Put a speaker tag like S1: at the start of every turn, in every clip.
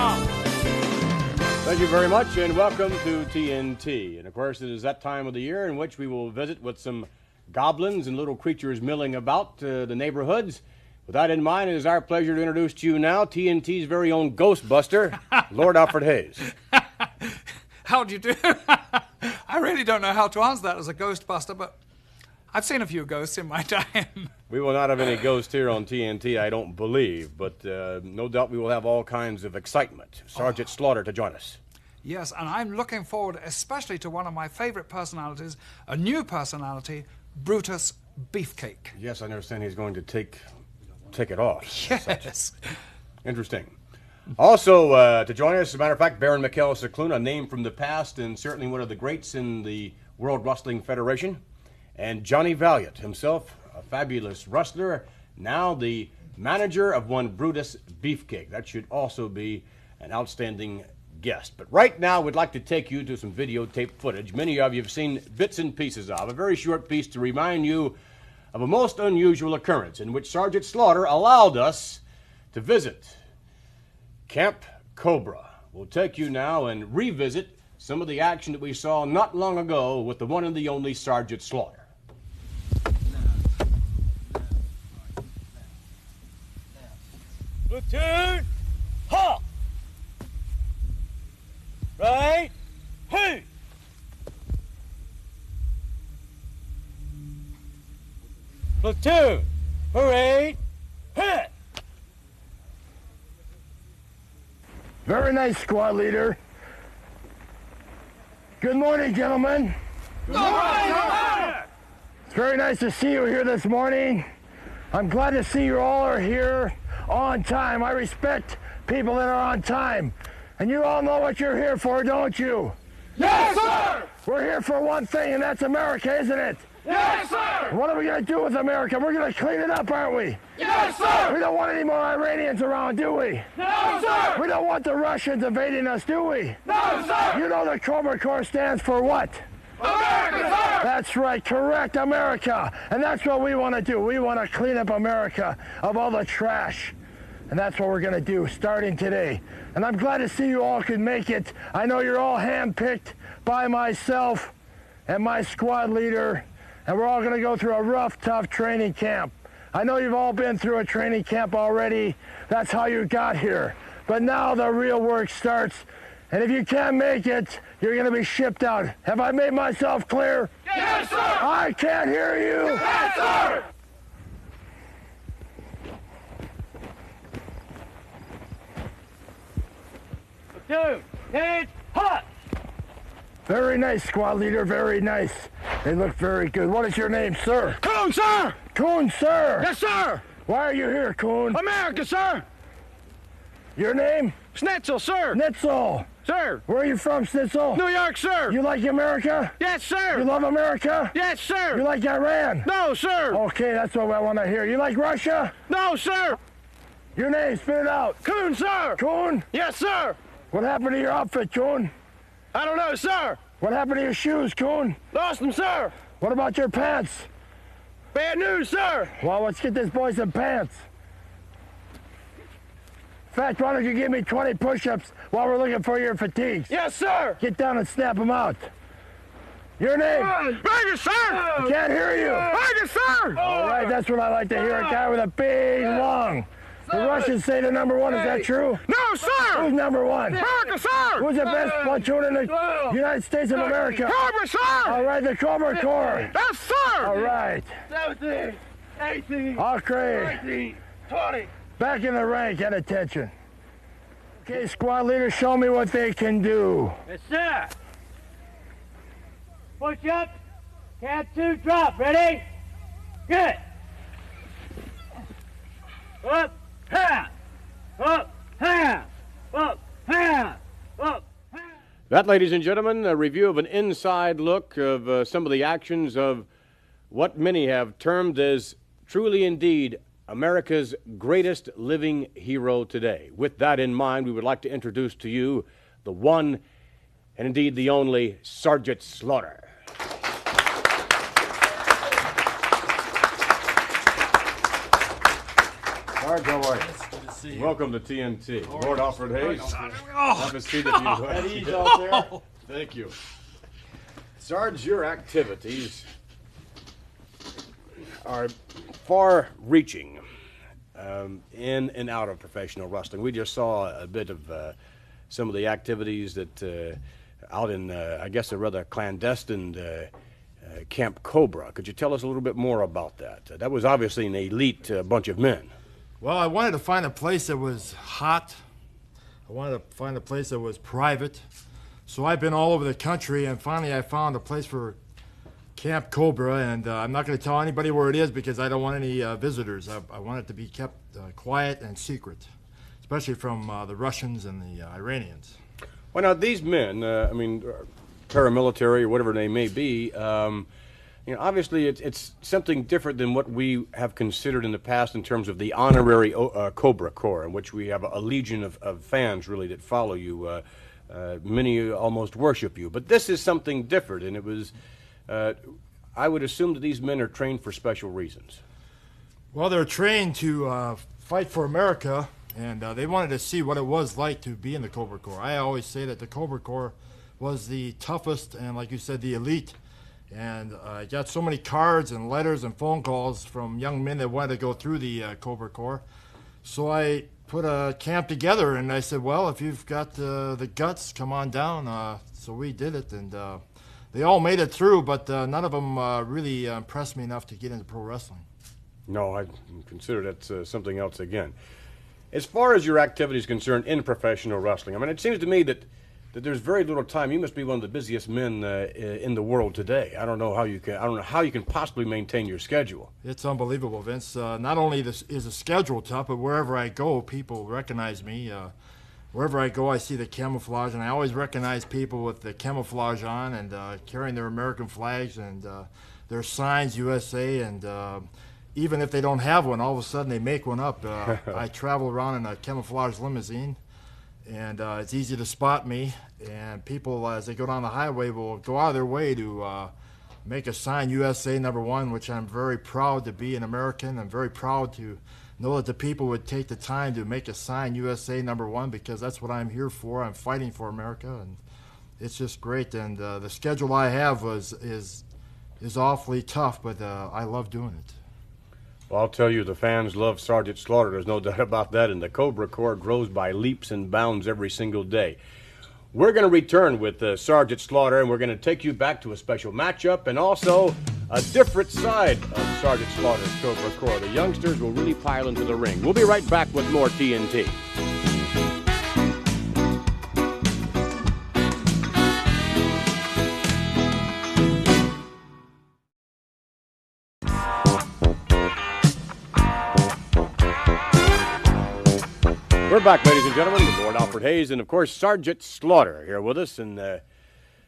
S1: Thank you very much, and welcome to TNT. And of course, it is that time of the year in which we will visit with some goblins and little creatures milling about the neighborhoods. With that in mind, it is our pleasure to introduce to you now TNT's very own Ghostbuster, Lord Alfred Hayes.
S2: How do you do? I really don't know how to answer that as a Ghostbuster, but I've seen a few ghosts in my time.
S1: We will not have any ghosts here on TNT, I don't believe, but no doubt we will have all kinds of excitement. Sergeant Slaughter to join us.
S2: Yes, and I'm looking forward especially to one of my favorite personalities, a new personality, Brutus Beefcake.
S1: Yes, I understand he's going to take it off.
S2: Yes.
S1: Interesting. Also, to join us, as a matter of fact, Baron Mikhail Cicluna, a name from the past and certainly one of the greats in the World Wrestling Federation. And Johnny Valiant, himself a fabulous wrestler, now the manager of one Brutus Beefcake. That should also be an outstanding guest. But right now, we'd like to take you to some videotape footage. Many of you have seen bits and pieces of. A very short piece to remind you of a most unusual occurrence in which Sergeant Slaughter allowed us to visit Camp Cobra. We'll take you now and revisit some of the action that we saw not long ago with the one and the only Sergeant Slaughter.
S3: Platoon, halt! Right, hey! Platoon, parade, hit!
S4: Very nice, squad leader. Good morning, gentlemen.
S3: Good morning!
S4: It's very nice to see you here this morning. I'm glad to see you all are here on time. I respect people that are on time. And you all know what you're here for, don't you?
S3: Yes, sir!
S4: We're here for one thing, and that's America, isn't it?
S3: Yes, sir!
S4: What are we going to do with America? We're going to clean it up, aren't we?
S3: Yes, sir!
S4: We don't want any more Iranians around, do we?
S3: No, sir!
S4: We don't want the Russians invading us, do we?
S3: No, sir!
S4: You know the Cobra Corps stands for what?
S3: America, sir!
S4: That's right, correct, America. And that's what we want to do. We want to clean up America of all the trash. And that's what we're going to do starting today. And I'm glad to see you all can make it. I know you're all handpicked by myself and my squad leader. And we're all going to go through a rough, tough training camp. I know you've all been through a training camp already. That's how you got here. But now the real work starts. And if you can't make it, you're going to be shipped out. Have I made myself clear?
S3: Yes, sir!
S4: I can't hear you.
S3: Yes, sir! Platoon, head, hot!
S4: Very nice, squad leader, very nice. They look very good. What is your name, sir?
S3: Coon, sir!
S4: Coon, sir.
S3: Yes, sir!
S4: Why are you here, Coon?
S3: America, sir!
S4: Your name?
S3: Schnitzel, sir!
S4: Schnitzel.
S3: Sir!
S4: Where are you from, Schnitzel?
S3: New York, sir!
S4: You like America?
S3: Yes, sir!
S4: You love America?
S3: Yes, sir!
S4: You like Iran?
S3: No, sir!
S4: Okay, that's what I want to hear. You like Russia?
S3: No, sir!
S4: Your name, spit it out.
S3: Coon, sir!
S4: Coon?
S3: Yes, sir!
S4: What happened to your outfit, Coon?
S3: I don't know, sir!
S4: What happened to your shoes, Coon?
S3: Lost them, sir!
S4: What about your pants?
S3: Bad news, sir!
S4: Well, let's get this boy some pants. In fact, why don't you give me 20 push-ups while we're looking for your fatigues?
S3: Yes, sir!
S4: Get down and snap them out. Your name?
S3: Ranger, sir!
S4: I can't hear you.
S3: Ranger, sir!
S4: All right, that's what I like to hear, a guy with a big lung. The Russians say they're number one. Is that true?
S3: No, sir!
S4: Who's number one?
S3: America, sir!
S4: Who's the best platoon in the United States of America?
S3: Cobra, sir!
S4: All right, the Cobra Corps.
S3: Yes, sir!
S4: All right.
S3: 17, 18,
S4: Okay.
S3: 19, 20.
S4: Back in the rank and attention. Okay, squad leaders, show me what they can do.
S3: Yes, sir! Push up. Count 2, drop. Ready? Good. Up, hand. Up, hand. Up, hand. Up, hand.
S1: That, ladies and gentlemen, a review of an inside look of some of the actions of what many have termed as truly indeed America's greatest living hero today. With that in mind, we would like to introduce to you the one and indeed the only Sergeant Slaughter. Sarge, how are you?
S5: Good to see you.
S1: Welcome to TNT. Lord Alfred Hayes.
S2: Oh,
S1: Have a seat if you would.
S5: At ease out there.
S1: Thank you. Sarge, your activities are far-reaching in and out of professional wrestling. We just saw a bit of some of the activities that out in, I guess, a rather clandestine Camp Cobra. Could you tell us a little bit more about that? That was obviously an elite bunch of men.
S5: Well, I wanted to find a place that was hot. I wanted to find a place that was private. So I've been all over the country, and finally I found a place for Camp Cobra, and I'm not going to tell anybody where it is because I don't want any visitors. I want it to be kept quiet and secret, especially from the Russians and the Iranians.
S1: Well, now, these men, paramilitary or whatever they may be, obviously it's something different than what we have considered in the past in terms of the honorary Cobra Corps, in which we have a legion of fans, really, that follow you. Many almost worship you. But this is something different, and it was, I would assume that these men are trained for special reasons.
S5: Well, they're trained to fight for America, and they wanted to see what it was like to be in the Cobra Corps. I always say that the Cobra Corps was the toughest and, like you said, the elite. And I got so many cards and letters and phone calls from young men that wanted to go through the Cobra Corps. So I put a camp together, and I said, well, if you've got the guts, come on down. So we did it, and they all made it through, but none of them really impressed me enough to get into pro wrestling.
S1: No, I consider that something else again. As far as your activity is concerned in professional wrestling, it seems to me that there's very little time. You must be one of the busiest men in the world today. I don't know how you can possibly maintain your schedule.
S5: It's unbelievable, Vince. Not only is the schedule tough, but wherever I go, people recognize me. Wherever I go, I see the camouflage, and I always recognize people with the camouflage on and carrying their American flags and their signs, USA, and even if they don't have one, all of a sudden they make one up. I travel around in a camouflage limousine, and it's easy to spot me, and people, as they go down the highway, will go out of their way to make a sign USA #1, which I'm very proud to be an American. I'm very proud to know that the people would take the time to make a sign USA #1, because that's what I'm here for. I'm fighting for America, and it's just great. And the schedule I have is awfully tough, but I love doing it.
S1: Well, I'll tell you, the fans love Sergeant Slaughter. There's no doubt about that, and the Cobra Corps grows by leaps and bounds every single day. We're going to return with Sergeant Slaughter, and we're going to take you back to a special matchup and also a different side of Sergeant Slaughter's Cobra Corps. The youngsters will really pile into the ring. We'll be right back with more TNT. We're back, ladies and gentlemen, with Lord Alfred Hayes and, of course, Sergeant Slaughter here with us. And,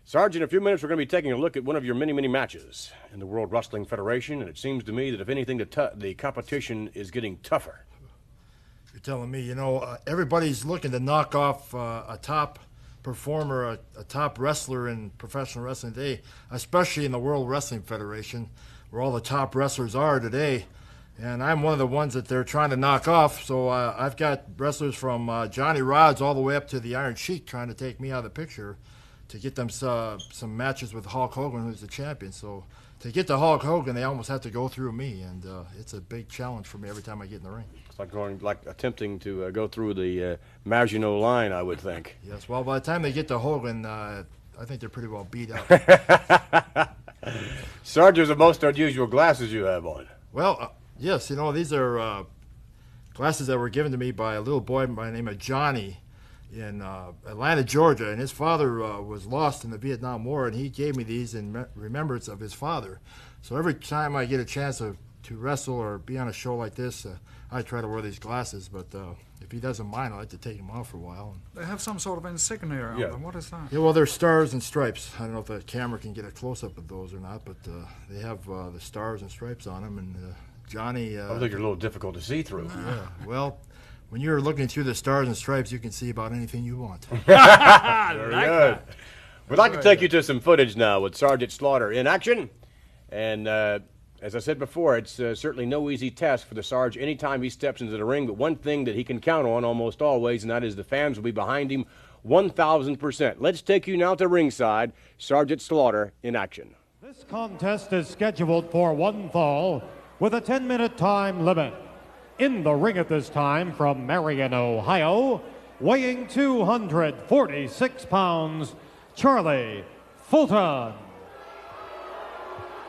S1: Sarge, in a few minutes, we're going to be taking a look at one of your many, many matches in the World Wrestling Federation. And it seems to me that, if anything, the competition is getting tougher.
S5: You're telling me, everybody's looking to knock off a top performer, a top wrestler in professional wrestling today, especially in the World Wrestling Federation, where all the top wrestlers are today. And I'm one of the ones that they're trying to knock off. So I've got wrestlers from Johnny Rods all the way up to the Iron Sheik trying to take me out of the picture to get them some matches with Hulk Hogan, who's the champion. So to get to Hulk Hogan, they almost have to go through me, and it's a big challenge for me every time I get in the ring.
S1: It's like attempting to go through the Maginot line, I would think.
S5: Yes, well, by the time they get to Hogan, I think they're pretty well beat up.
S1: Sarge, there's the most unusual glasses you have on.
S5: Well, yes, these are glasses that were given to me by a little boy by the name of Johnny in Atlanta, Georgia, and his father was lost in the Vietnam War, and he gave me these in remembrance of his father. So every time I get a chance to wrestle or be on a show like this, I try to wear these glasses, but if he doesn't mind, I like to take them off for a while.
S2: They have some sort of insignia on them. What is that?
S5: Yeah, well, they're stars and stripes. I don't know if the camera can get a close-up of those or not, but they have the stars and stripes on them, and Johnny...
S1: I think they're a little difficult to see through.
S5: Yeah, well, when you're looking through the stars and stripes, you can see about anything you want.
S1: Very good. We'd like to take you to some footage now with Sergeant Slaughter in action. And As I said before, it's certainly no easy task for the Sarge anytime he steps into the ring, but one thing that he can count on almost always, and that is the fans will be behind him 1,000%. Let's take you now to ringside. Sergeant Slaughter in action.
S6: This contest is scheduled for one fall with a 10-minute time limit. In the ring at this time from Marion, Ohio, weighing 246 pounds, Charlie Fulton.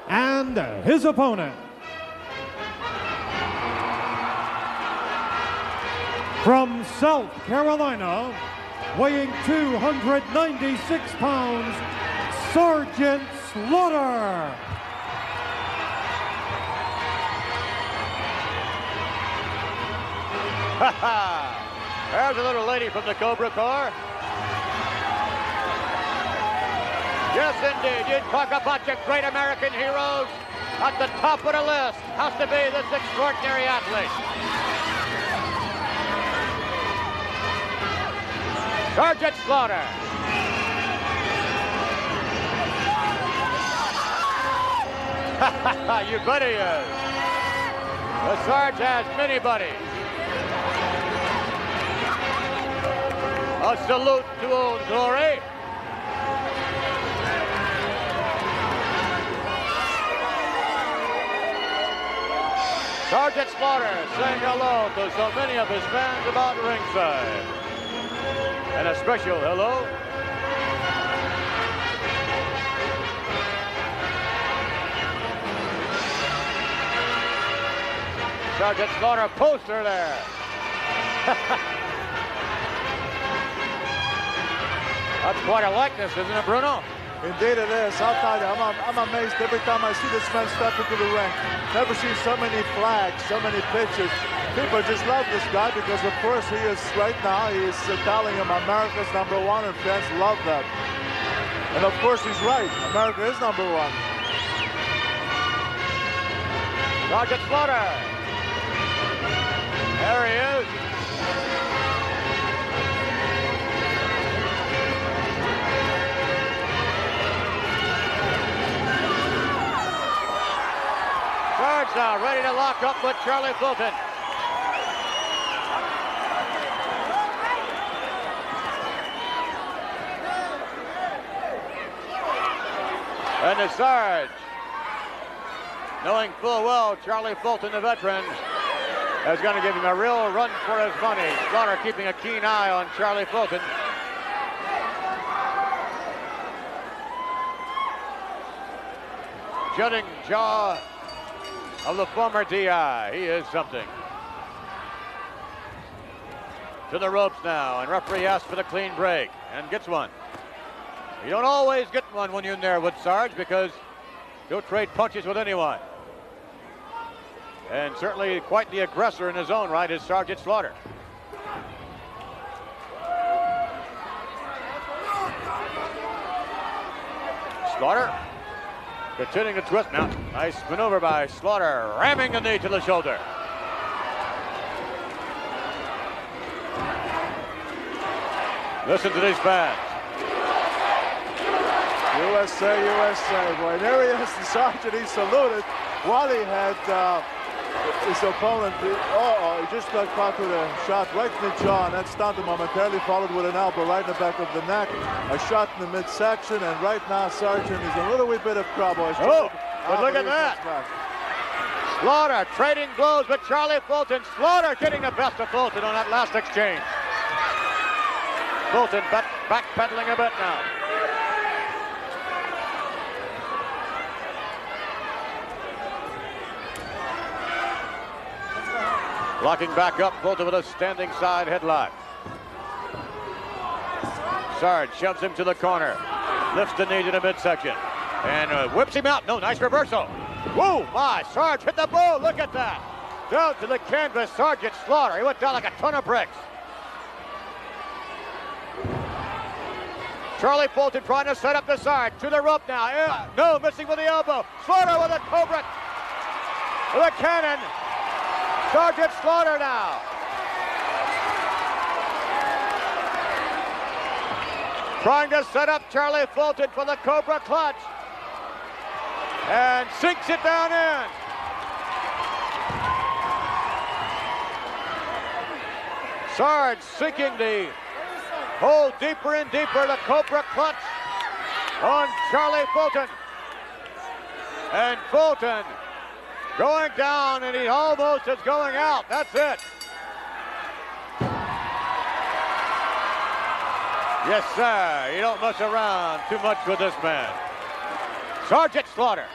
S6: And his opponent, from South Carolina, weighing 296 pounds, Sergeant Slaughter.
S7: There's a little lady from the Cobra Corps. Yes, indeed. You talk about your great American heroes. At the top of the list has to be this extraordinary athlete. Sergeant Slaughter. You bet he is. The Sarge has many buddies. A salute to Old Glory. Sergeant Slaughter saying hello to so many of his fans about ringside. And a special hello Sergeant Slaughter poster there. That's quite a likeness, isn't it, Bruno?
S8: Indeed it is. I'll tell you, I'm amazed every time I see this man step into the ring. Never seen so many flags, so many pictures. People just love this guy because, of course, he is right now, he is telling him America's #1, and fans love that. And, of course, he's right. America is #1.
S7: Sergeant Slaughter. There he is. Sarge now ready to lock up with Charlie Fulton. And the Sarge, knowing full well Charlie Fulton, the veteran, is going to give him a real run for his money. Slaughter keeping a keen eye on Charlie Fulton. Jutting jaw of the former DI. He is something. To the ropes now, and referee asks for the clean break, and gets one. You don't always get one when you're in there with Sarge because he'll trade punches with anyone. And certainly quite the aggressor in his own right is Sergeant Slaughter. Slaughter continuing to twist now. Nice maneuver by Slaughter, ramming the knee to the shoulder. Listen to these fans.
S8: USA, USA. Boy, there he is, the Sergeant. He saluted while he had his opponent. He just got caught with a shot right in the jaw, and that stunned him momentarily, followed with an elbow right in the back of the neck. A shot in the midsection, and right now Sergeant is in a little wee bit of trouble.
S7: But look at that. Slaughter trading blows with Charlie Fulton. Slaughter getting the best of Fulton on that last exchange. Fulton backpedaling a bit now. Locking back up, Fulton with a standing side headlock. Sarge shoves him to the corner, lifts the knee to the midsection, and whips him out. No, nice reversal. Whoa, my, Sarge hit the bull, look at that. Down to the canvas, Sergeant Slaughter. He went down like a ton of bricks. Charlie Fulton trying to set up the Sarge, to the rope now. Yeah, no, missing with the elbow. Slaughter with a cobra, with a cannon. Sergeant Slaughter now. Trying to set up Charlie Fulton for the Cobra clutch. And sinks it down in. Sarge seeking the hole deeper and deeper. The Cobra clutch on Charlie Fulton. And Fulton going down, and he almost is going out. That's it. Yes, sir. You don't mess around too much with this man. Sergeant Slaughter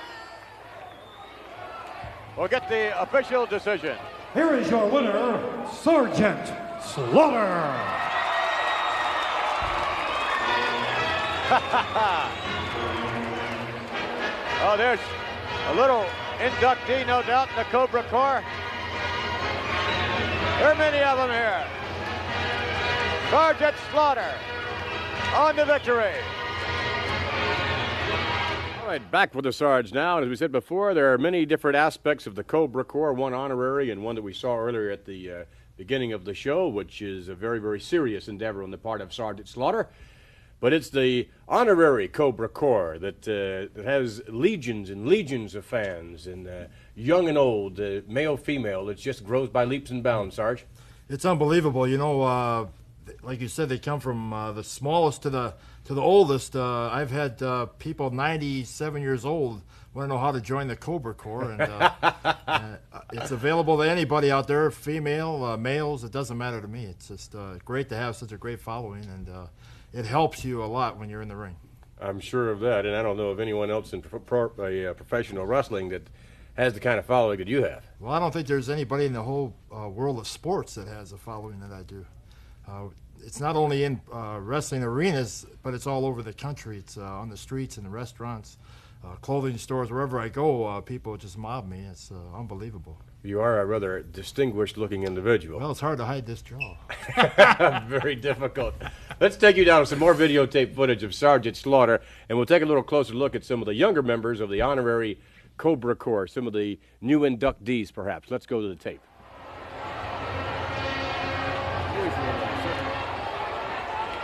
S7: will get the official decision.
S6: Here is your winner, Sergeant Slaughter.
S7: Oh, there's a little inductee, no doubt, in the Cobra Corps. There are many of them here. Sergeant Slaughter on the victory. All right, back with the Sarge now. And as we said before, there are many different aspects of the Cobra Corps, one honorary and one that we saw earlier at the beginning of the show, which is a very, very serious endeavor on the part of Sergeant Slaughter. But it's the honorary Cobra Corps that has legions and legions of fans, and young and old, male, female. It just grows by leaps and bounds, Sarge.
S5: It's unbelievable. You know, like you said, they come from the smallest to the oldest. I've had people 97 years old want to know how to join the Cobra Corps, and it's available to anybody out there, female, males. It doesn't matter to me. It's just great to have such a great following, and it helps you a lot when you're in the ring.
S1: I'm sure of that, and I don't know of anyone else in professional wrestling that has the kind of following that you have.
S5: Well, I don't think there's anybody in the whole world of sports that has a following that I do. It's not only in wrestling arenas, but it's all over the country. It's on the streets and the restaurants, clothing stores, wherever I go, people just mob me. It's unbelievable.
S1: You are a rather distinguished-looking individual.
S5: Well, it's hard to hide this jaw.
S1: Very difficult. Let's take you down to some more videotape footage of Sergeant Slaughter, and we'll take a little closer look at some of the younger members of the honorary Cobra Corps, some of the new inductees, perhaps. Let's go to the tape.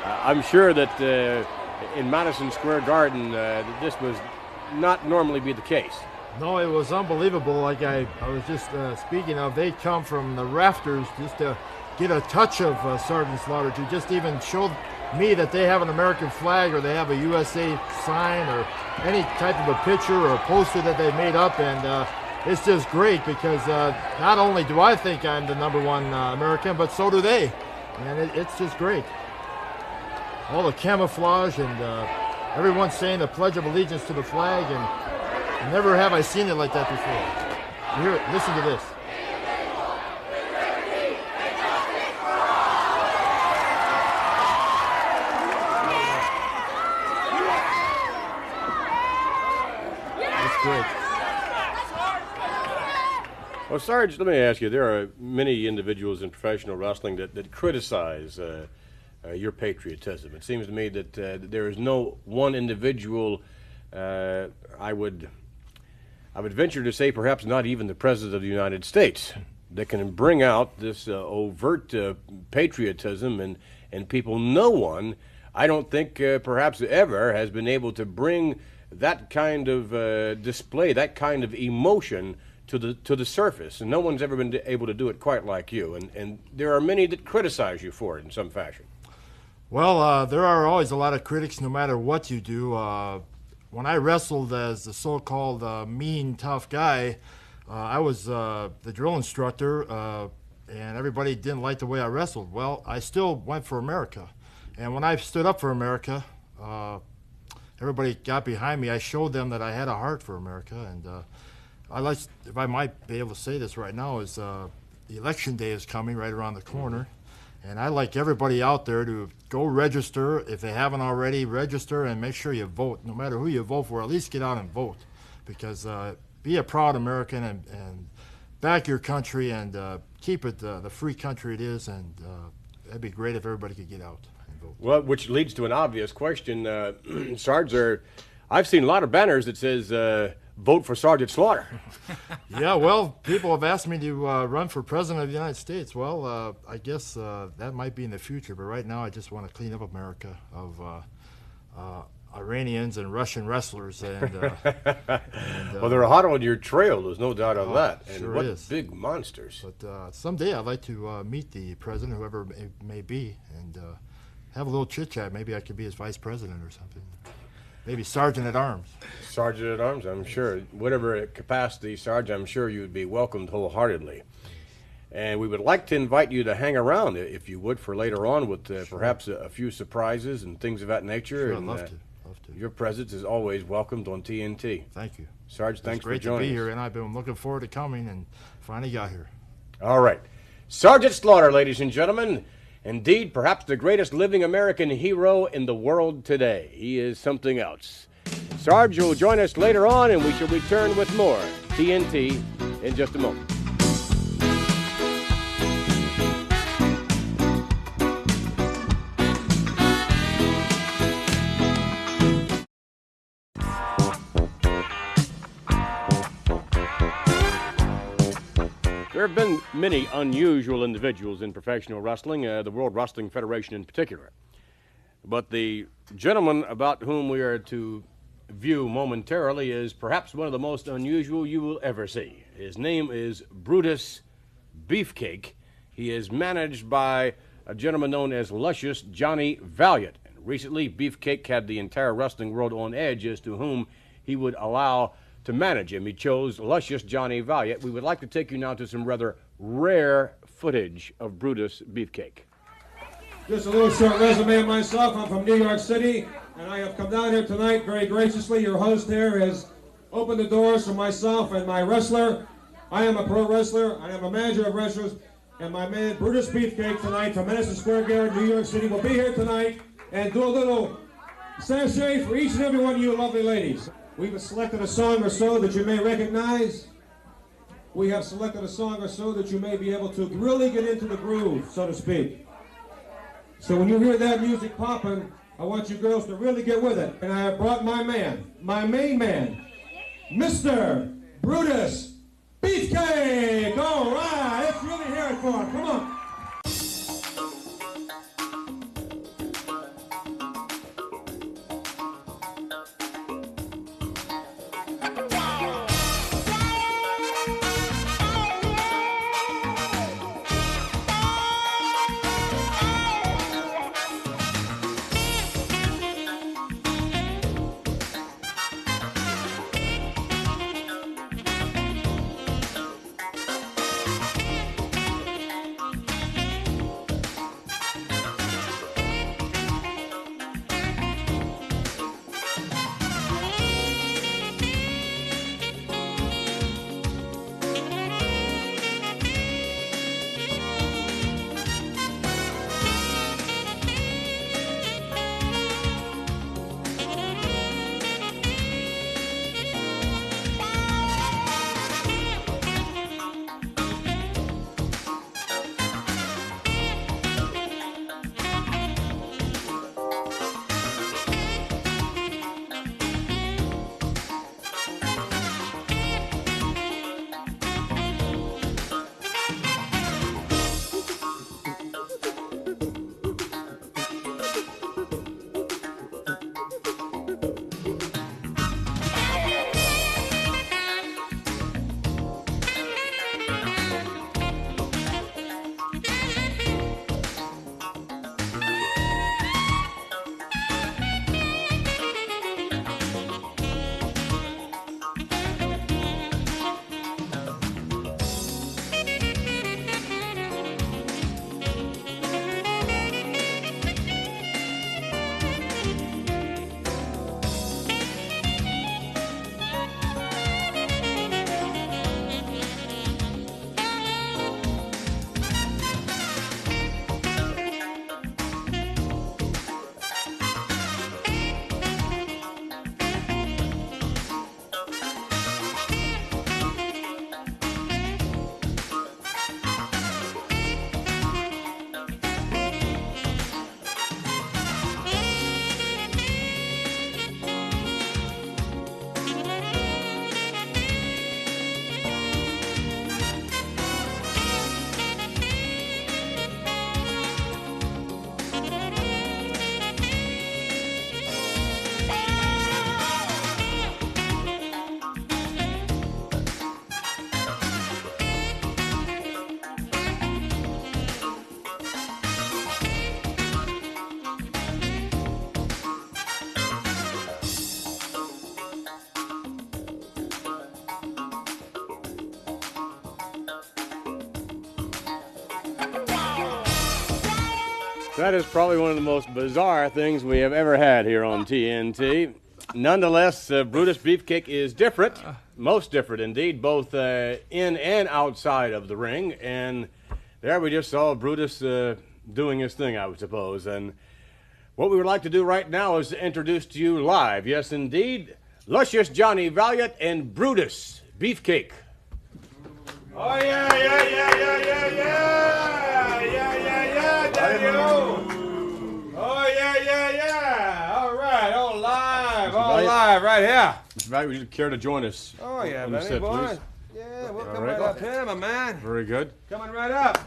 S1: I'm sure that in Madison Square Garden, this was not normally be the case.
S5: No, it was unbelievable. Like I was just speaking of, they come from the rafters just to get a touch of Sergeant Slaughter, to just even show me that they have an American flag or they have a USA sign or any type of a picture or a poster that they made up. And it's just great because not only do I think I'm the #1 American, but so do they. And it's just great. All the camouflage and everyone saying the Pledge of Allegiance to the flag, and never have I seen it like that before. Here, listen to this. That's great.
S1: Well, Sarge, let me ask you, there are many individuals in professional wrestling that criticize your patriotism. It seems to me that there is no one individual, I would venture to say perhaps not even the President of the United States, that can bring out this overt patriotism, and people, no one, I don't think perhaps ever has been able to bring that kind of display, that kind of emotion to the surface, and no one's ever been able to do it quite like you, and there are many that criticize you for it in some fashion.
S5: Well, there are always a lot of critics no matter what you do. When I wrestled as the so-called mean, tough guy, I was the drill instructor, and everybody didn't like the way I wrestled. Well, I still went for America. And when I stood up for America, everybody got behind me. I showed them that I had a heart for America. And if I might be able to say this right now, is the election day is coming right around the corner. And I'd like everybody out there to go register. If they haven't already, register and make sure you vote. No matter who you vote for, at least get out and vote. Because be a proud American and back your country and keep it the free country it is. And that'd be great if everybody could get out and vote.
S1: Well, which leads to an obvious question. Sarge, I've seen a lot of banners that says, vote for Sergeant Slaughter.
S5: Yeah, well, people have asked me to run for President of the United States. Well, I guess that might be in the future, but right now I just want to clean up America of Iranians and Russian wrestlers. And,
S1: well, they're hot on your trail. There's no doubt of that. And
S5: sure
S1: what
S5: is.
S1: big monsters.
S5: But someday I'd like to meet the president, whoever it may be, and have a little chit-chat. Maybe I could be his vice president or something. Maybe sergeant at arms.
S1: Sergeant at arms, I'm sure. Whatever capacity, Sarge, I'm sure you'd be welcomed wholeheartedly. And we would like to invite you to hang around, if you would, for later on with perhaps a few surprises and things of that nature.
S5: Sure,
S1: and,
S5: I'd love to.
S1: Your presence is always welcomed on TNT.
S5: Thank you.
S1: Sarge, thanks for
S5: joining. It's great to be
S1: us.
S5: here, and I've been looking forward to coming, and finally got here.
S1: All right. Sergeant Slaughter, ladies and gentlemen. Indeed, perhaps the greatest living American hero in the world today. He is something else. Sarge will join us later on, and we shall return with more TNT in just a moment. There have been many unusual individuals in professional wrestling, the World Wrestling Federation in particular. But the gentleman about whom we are to view momentarily is perhaps one of the most unusual you will ever see. His name is Brutus Beefcake. He is managed by a gentleman known as Luscious Johnny Valiant. And recently, Beefcake had the entire wrestling world on edge as to whom he would allow to manage him. He chose Luscious Johnny Valiant. We would like to take you now to some rather rare footage of Brutus Beefcake.
S9: Just a little short resume of myself. I'm from New York City, and I have come down here tonight very graciously. Your host here has opened the doors for myself and my wrestler. I am a pro wrestler. I am a manager of wrestlers, and my man Brutus Beefcake tonight from Madison Square Garden, New York City, will be here tonight and do a little sachet for each and every one of you lovely ladies. We've selected a song or so that you may recognize. We have selected a song or so that you may be able to really get into the groove, so to speak. So when you hear that music popping, I want you girls to really get with it. And I have brought my man, my main man, Mr. Brutus Beefcake. All right, let's really hear it for him. Come on.
S1: That is probably one of the most bizarre things we have ever had here on TNT. Nonetheless, Brutus Beefcake is different, most different indeed, both in and outside of the ring. And there we just saw Brutus doing his thing, I would suppose. And what we would like to do right now is to introduce to you live, yes indeed, luscious Johnny Valiant and Brutus Beefcake.
S9: Oh, yeah, Daddy-o. Oh, yeah. All right, all live right here.
S1: Mr. Valiant, would you care to join us?
S9: Oh, yeah,
S1: on the
S9: Benny,
S1: set,
S9: boy.
S1: please?
S9: Yeah, we'll
S1: All
S9: come
S1: right.
S9: right up here, my man.
S1: Very good.
S9: Coming right up.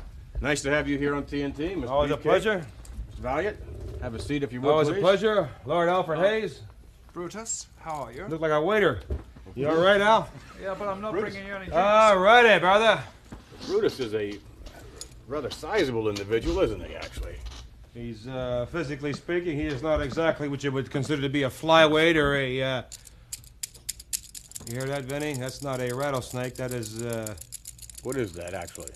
S1: Nice to have you here on TNT, Mr.
S9: Always a
S1: Beefcake.
S9: pleasure.
S1: Mr. Valiant, have a seat if you would,
S9: Always a
S1: please.
S9: pleasure. Lord Alfred Hayes.
S2: Brutus, how are you?
S9: Look like a waiter. You all right, Al?
S2: Yeah, but I'm not bringing you any drinks.
S9: All righty, brother.
S1: Brutus is a rather sizable individual, isn't he, actually?
S9: He's, physically speaking, he is not exactly what you would consider to be a flyweight or a, You hear that, Vinny? That's not a rattlesnake. That is,
S1: What is that, actually?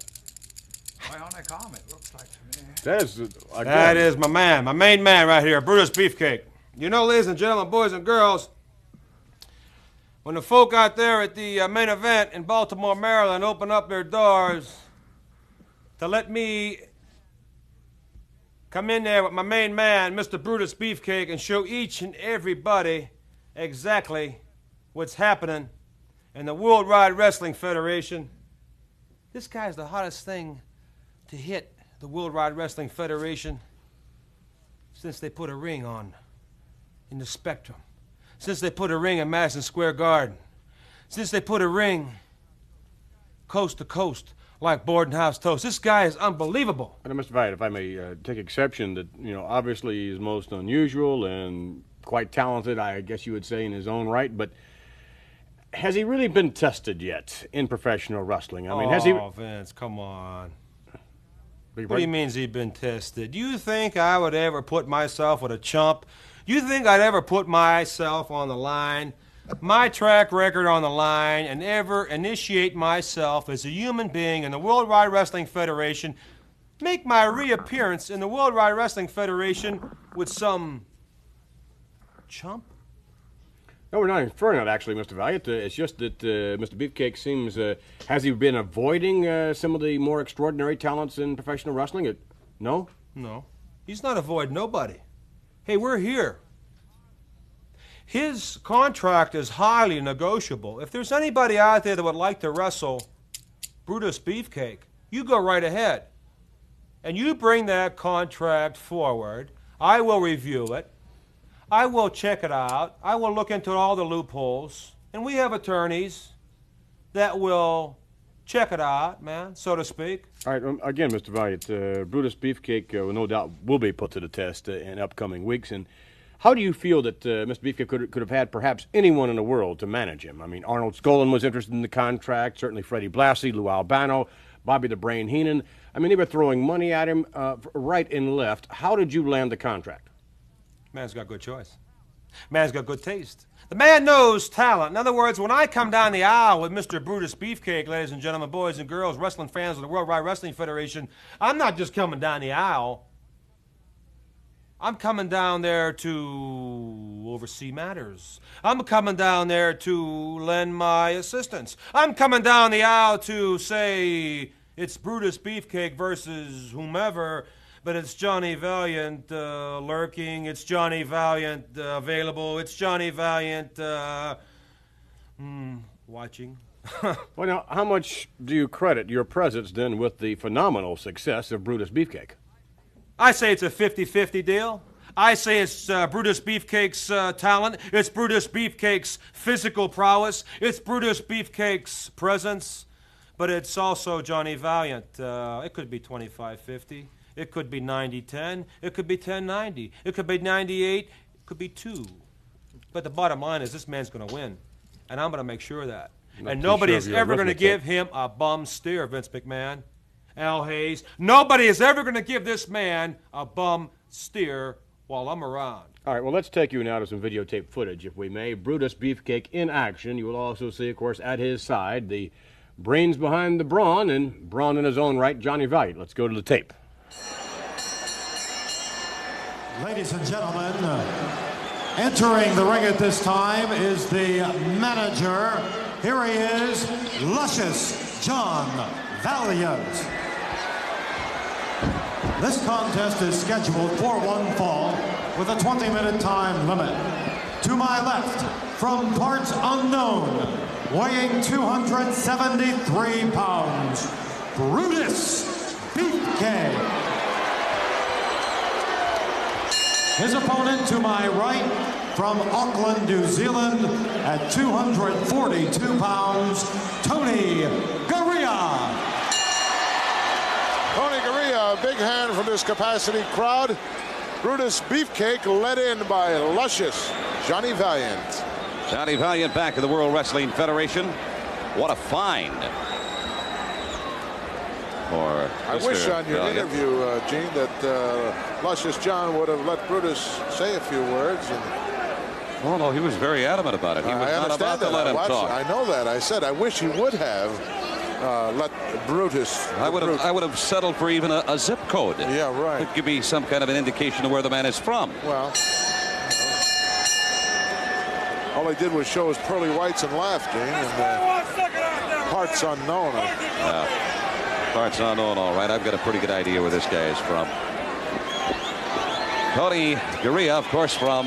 S2: Bionic arm, it looks like to me.
S1: That is,
S9: That is my man, my main man right here, Brutus Beefcake. You know, ladies and gentlemen, boys and girls, when the folk out there at the main event in Baltimore, Maryland open up their doors to let me come in there with my main man, Mr. Brutus Beefcake, and show each and everybody exactly what's happening in the World Wide Wrestling Federation. This guy's the hottest thing to hit the World Wide Wrestling Federation since they put a ring on in the Spectrum, since they put a ring in Madison Square Garden, since they put a ring coast to coast like Bordenhouse toast. This guy is unbelievable.
S1: And Mr. Valiant, if I may take exception that, obviously he's most unusual and quite talented, I guess you would say, in his own right, but has he really been tested yet in professional wrestling? I mean, has he...
S9: Vince, come on.
S1: Beg your
S9: What do you
S1: pardon?
S9: mean he's been tested? You think I would ever put myself with a chump? You think I'd ever put myself on the line, my track record on the line, and ever initiate myself as a human being in the World Wide Wrestling Federation, make my reappearance in the World Wide Wrestling Federation with some chump?
S1: No, we're not inferring that, actually, Mr. Valiant. It's just that Mr. Beefcake seems... has he been avoiding some of the more extraordinary talents in professional wrestling? No?
S9: No. He's not avoiding nobody. Hey, we're here. His contract is highly negotiable. If there's anybody out there that would like to wrestle Brutus Beefcake, you go right ahead. And you bring that contract forward. I will review it. I will check it out. I will look into all the loopholes. And we have attorneys that will check it out, man, so to speak.
S1: All right, again, Mr. Valiant, Brutus Beefcake no doubt will be put to the test in upcoming weeks. And how do you feel that Mr. Beefcake could have had perhaps anyone in the world to manage him? I mean, Arnold Skolin was interested in the contract, certainly Freddie Blassie, Lou Albano, Bobby the Brain Heenan. I mean, they were throwing money at him right and left. How did you land the contract?
S9: Man's got good choice. Man's got good taste. The man knows talent. In other words, when I come down the aisle with Mr. Brutus Beefcake, ladies and gentlemen, boys and girls, wrestling fans of the World Wide Wrestling Federation, I'm not just coming down the aisle. I'm coming down there to oversee matters. I'm coming down there to lend my assistance. I'm coming down the aisle to say it's Brutus Beefcake versus whomever, but it's Johnny Valiant lurking, it's Johnny Valiant available, it's Johnny Valiant watching.
S1: Well, now, how much do you credit your presence then with the phenomenal success of Brutus Beefcake?
S9: I say it's a 50-50 deal. I say it's Brutus Beefcake's talent, it's Brutus Beefcake's physical prowess, it's Brutus Beefcake's presence, but it's also Johnny Valiant. It could be 25-50. It could be 90-10. It could be 10-90. It could be 98. It could be 2. But the bottom line is this man's going to win, and I'm going to make sure of that. And nobody is ever going to give him a bum steer, Vince McMahon, Al Hayes. Nobody is ever going to give this man a bum steer while I'm around.
S1: All right, well, let's take you now to some videotape footage, if we may. Brutus Beefcake in action. You will also see, of course, at his side, the brains behind the brawn, and brawn in his own right, Johnny Valiant. Let's go to the tape.
S6: Ladies and gentlemen, entering the ring at this time is the manager. Here he is, Luscious John Valiant. This contest is scheduled for one fall with a 20-minute time limit. To my left, from parts unknown, weighing 273 pounds, Brutus Beefcake. His opponent to my right, from Auckland, New Zealand, at 242 pounds, Tony Garea.
S10: Tony Garea, a big hand from this capacity crowd. Brutus Beefcake led in by Luscious Johnny Valiant.
S11: Johnny Valiant back in the World Wrestling Federation. What a find.
S10: I wish on your interview, Gene, that Luscious John would have let Brutus say a few words.
S11: Oh, no, he was very adamant about it. He was not about to let him talk.
S10: I know that. I said I wish he would have let Brutus.
S11: I would have settled for even a zip code.
S10: Yeah, right.
S11: It could be some kind of an indication of where the man is from.
S10: Well, all he did was show his pearly whites and laugh, Gene, and parts unknown.
S11: Parts unknown, all right. I've got a pretty good idea where this guy is from. Tony Garea, of course, from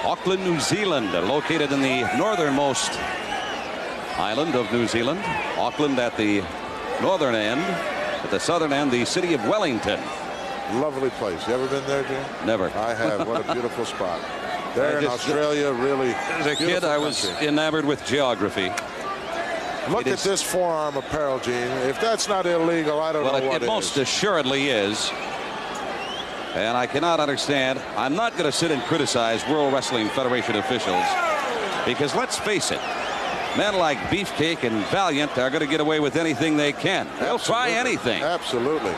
S11: Auckland, New Zealand, located in the northernmost island of New Zealand. Auckland at the northern end, at the southern end, the city of Wellington.
S10: Lovely place. You ever been there, Jim?
S11: Never.
S10: I have. What a beautiful spot. There in Australia, really.
S11: As a kid, I was enamored with geography.
S10: Look at this forearm apparel, Gene. If that's not illegal, I don't know what it is.
S11: It most assuredly is. And I cannot understand. I'm not going to sit and criticize World Wrestling Federation officials, because let's face it, men like Beefcake and Valiant are going to get away with anything they can. They'll try anything.
S10: Absolutely.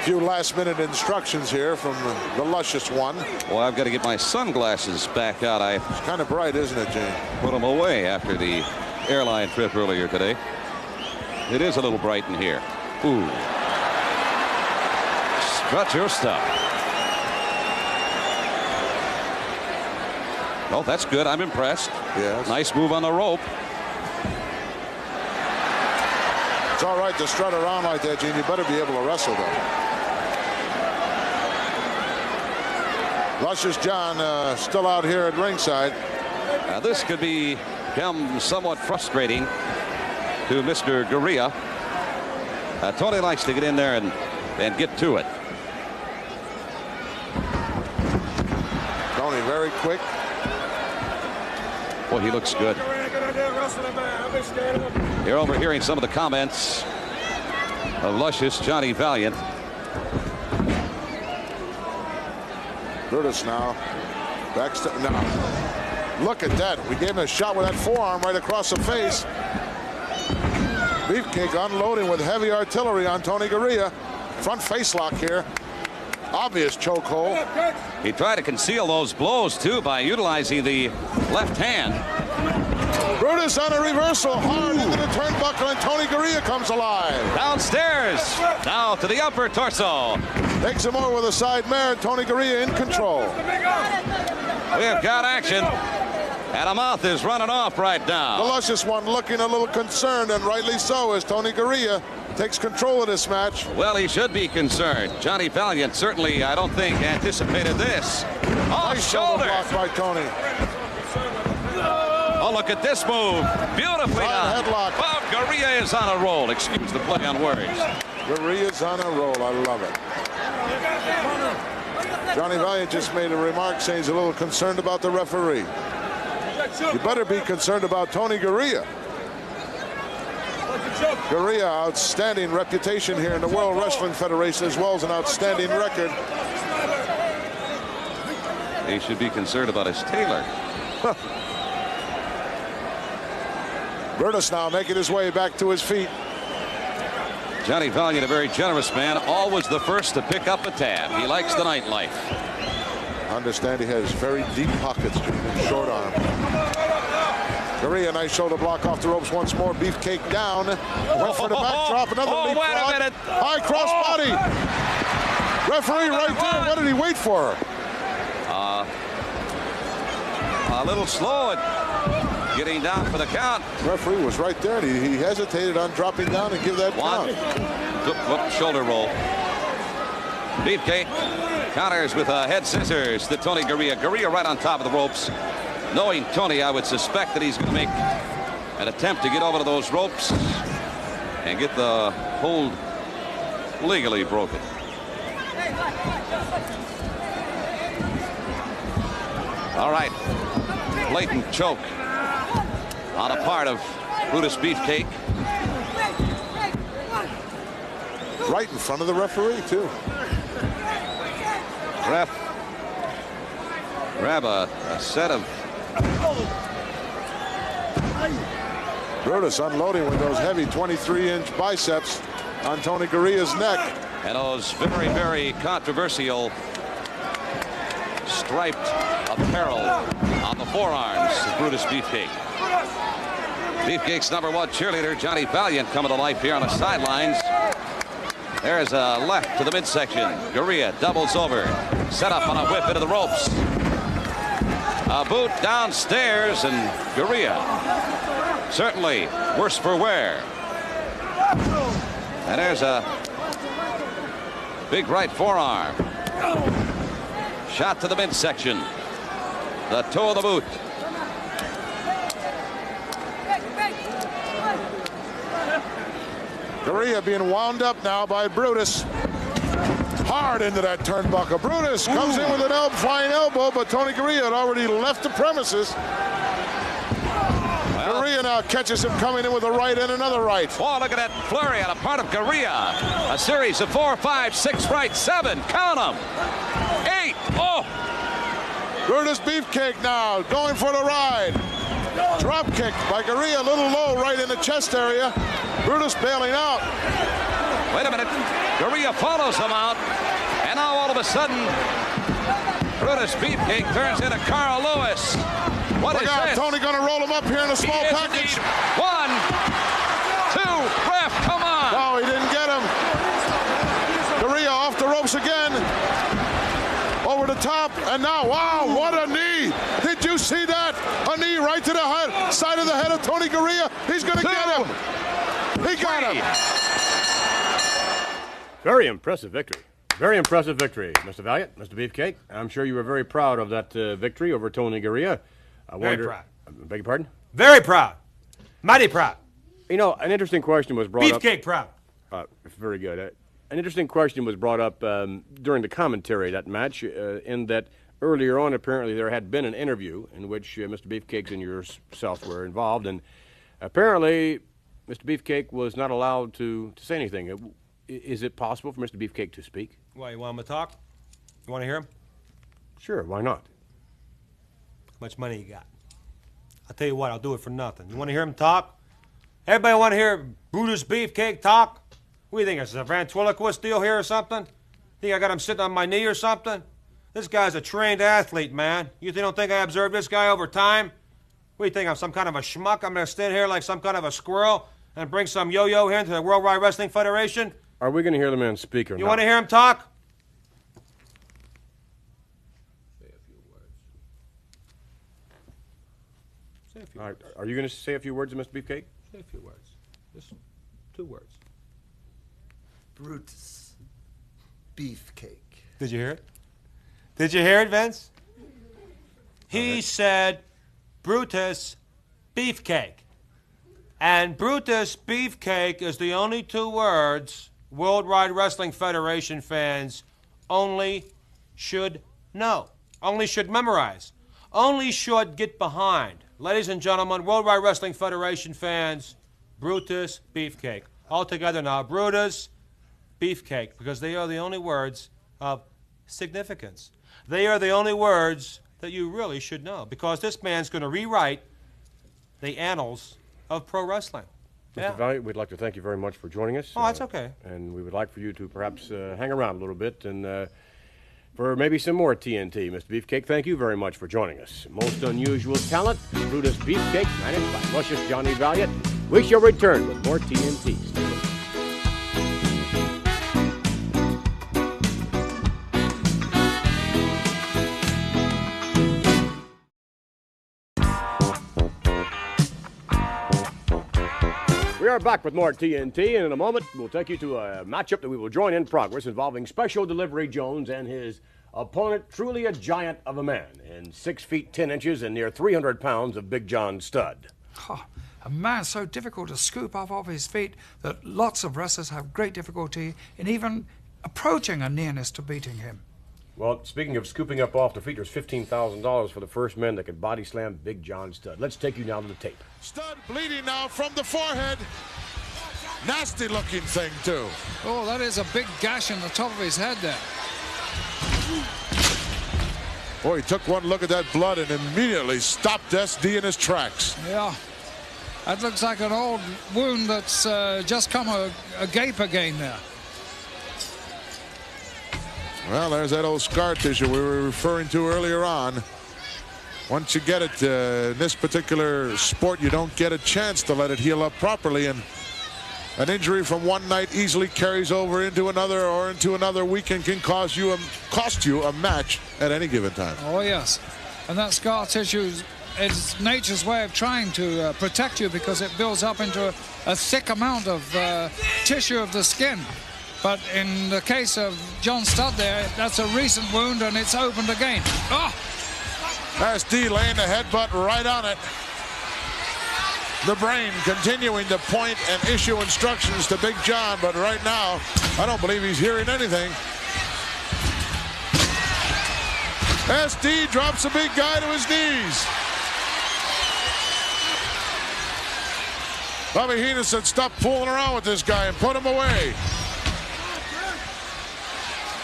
S10: Few last-minute instructions here from the Luscious one.
S11: Well, I've got to get my sunglasses back out.
S10: It's kind of bright, isn't it, Gene?
S11: Put them away after the airline trip earlier today. It is a little bright in here. Ooh. Strut your stuff. Well, that's good. I'm impressed.
S10: Yes.
S11: Nice move on the rope.
S10: It's all right to strut around like that, Gene. You better be able to wrestle, though. Luscious John still out here at ringside.
S11: Now this could become somewhat frustrating to Mr. Garea. Tony likes to get in there and get to it.
S10: Tony very quick.
S11: Boy, he looks good. You're overhearing some of the comments of Luscious Johnny Valiant.
S10: Brutus now. Backstep now. Look at that. We gave him a shot with that forearm right across the face. Beefcake unloading with heavy artillery on Tony Garea. Front face lock here. Obvious chokehold.
S11: He tried to conceal those blows, too, by utilizing the left hand.
S10: Brutus on a reversal. Hard into the turnbuckle, and Tony Garea comes alive.
S11: Downstairs. Now to the upper torso.
S10: Takes him over with a side mare. Tony Garea in control.
S11: We have got action. And a mouth is running off right now.
S10: The Luscious one looking a little concerned, and rightly so, as Tony Garea takes control of this match.
S11: Well, he should be concerned. Johnny Valiant certainly, I don't think, anticipated this. Off
S10: Nice
S11: shoulder.
S10: block by Tony.
S11: Oh, look at this move. Beautifully done.
S10: Headlock.
S11: Oh, Garea is on a roll. Excuse the play on words.
S10: Garea's on a roll. I love it. Johnny Valiant just made a remark saying he's a little concerned about the referee. You better be concerned about Tony Garea. Garea, outstanding reputation here in the World Wrestling Federation, as well as an outstanding record.
S11: He should be concerned about his tailor.
S10: Brutus now making his way back to his feet.
S11: Johnny Valiant, a very generous man, always the first to pick up a tab. He likes the nightlife.
S10: I understand he has very deep pockets, short arm. Gurria, nice shoulder block off the ropes once more. Beefcake down. Went for the backdrop. Another leapfrog.
S11: Wait a minute.
S10: High cross body. Referee right there. What did he wait for?
S11: A little slow at getting down for the count.
S10: Referee was right there, and he hesitated on dropping down and give that count.
S11: Whoop, shoulder roll. Beefcake counters with head scissors to Tony Gurria. Gurria right on top of the ropes. Knowing Tony, I would suspect that he's going to make an attempt to get over to those ropes and get the hold legally broken. All right. Blatant choke on a part of Brutus Beefcake.
S10: Right in front of the referee, too.
S11: Ref, grab a set of...
S10: Brutus unloading with those heavy 23-inch biceps on Tony Gurria's neck.
S11: And those very, very controversial striped apparel on the forearms of Brutus Beefcake. Beefcake's #1 cheerleader, Johnny Valiant, coming to life here on the sidelines. There's a left to the midsection. Gurria doubles over. Set up on a whip into the ropes. A boot downstairs, and Gurria certainly worse for wear. And there's a big right forearm. Shot to the midsection. The toe of the boot.
S10: Gurria being wound up now by Brutus. Hard into that turnbuckle. Brutus comes in with an flying elbow, but Tony Gurria had already left the premises. Gurria now catches him coming in with a right and another right.
S11: Oh, look at that flurry on a part of Gurria. A series of 4, 5, 6 right, 7. Count them. 8. Oh!
S10: Brutus Beefcake now going for the ride. Drop kick by Gurria, a little low right in the chest area. Brutus bailing out.
S11: Wait a minute. Gurria follows him out. And now all of a sudden, Brutus Beefcake turns into Carl Lewis. What is this?
S10: Tony going to roll him up here in a small package.
S11: 1, 2, ref, come on.
S10: No, he didn't get him. Gurria off the ropes again. Over the top, and now, wow, what a knee. Did you see that? A knee right to the side of the head of Tony Gurria. He's going to get him. He got him.
S1: Very impressive victory. Very impressive victory, Mr. Valiant, Mr. Beefcake. I'm sure you were very proud of that victory over Tony Gurria.
S12: Very proud.
S1: Beg your pardon?
S12: Very proud. Mighty proud.
S1: You know, an interesting question was brought up.
S12: Beefcake proud.
S1: Very good. An interesting question was brought up during the commentary of that match, in that earlier on, apparently, there had been an interview in which Mr. Beefcake and yourself were involved, and apparently Mr. Beefcake was not allowed to say anything. Is it possible for Mr. Beefcake to speak?
S12: Why, you want him to talk? You want to hear him?
S1: Sure, why not?
S12: How much money you got? I'll tell you what, I'll do it for nothing. You want to hear him talk? Everybody want to hear Brutus Beefcake talk? What do you think, it's a ventriloquist deal here or something? Think I got him sitting on my knee or something? This guy's a trained athlete, man. You don't think I observed this guy over time? What do you think, I'm some kind of a schmuck? I'm going to stand here like some kind of a squirrel and bring some yo-yo here into the World Wide Wrestling Federation?
S1: Are we going to hear the man speak or not?
S12: You want to hear him talk?
S1: Say a few words. Say a few words. Are you going to say a few words to Mr. Beefcake?
S12: Say a few words. Just 2 words.
S13: Brutus Beefcake.
S12: Did you hear it? Did you hear it, Vince? He said Brutus Beefcake. And Brutus Beefcake is the only 2 words World Wide Wrestling Federation fans only should know, only should memorize, only should get behind. Ladies and gentlemen, World Wide Wrestling Federation fans, Brutus Beefcake. All together now, Brutus Beefcake, because they are the only words of significance. They are the only words that you really should know, because this man's going to rewrite the annals of pro wrestling.
S1: Mr. Valiant, we'd like to thank you very much for joining us.
S12: Oh, that's okay.
S1: And we would like for you to perhaps hang around a little bit and for maybe some more TNT. Mr. Beefcake, thank you very much for joining us. Most unusual talent, Brutus Beefcake, managed by luscious Johnny Valiant. We shall return with more TNT. We are back with more TNT, and in a moment we'll take you to a matchup that we will join in progress involving Special Delivery Jones and his opponent, truly a giant of a man, in 6 feet 10 inches and near 300 pounds of Big John Studd.
S2: Oh, a man so difficult to scoop off his feet that lots of wrestlers have great difficulty in even approaching a nearness to beating him.
S1: Well, speaking of scooping up off the feet, there's $15,000 for the first men that could body slam Big John Studd. Let's take you now to the tape.
S10: Studd bleeding now from the forehead. Nasty looking thing, too.
S2: Oh, that is a big gash in the top of his head there.
S10: Boy, he took one look at that blood and immediately stopped SD in his tracks.
S2: Yeah, that looks like an old wound that's just come agape again there.
S10: Well, there's that old scar tissue we were referring to earlier on. Once you get it, in this particular sport, you don't get a chance to let it heal up properly, and an injury from one night easily carries over into another or into another weekend can cost you a match at any given time.
S2: Oh, yes. And that scar tissue is nature's way of trying to protect you, because it builds up into a thick amount of tissue of the skin. But in the case of John Studd there, that's a recent wound and it's opened again. Oh!
S10: SD laying the headbutt right on it. The Brain continuing to point and issue instructions to Big John, but right now, I don't believe he's hearing anything. SD drops the big guy to his knees. Bobby Heenan said, stop fooling around with this guy and put him away.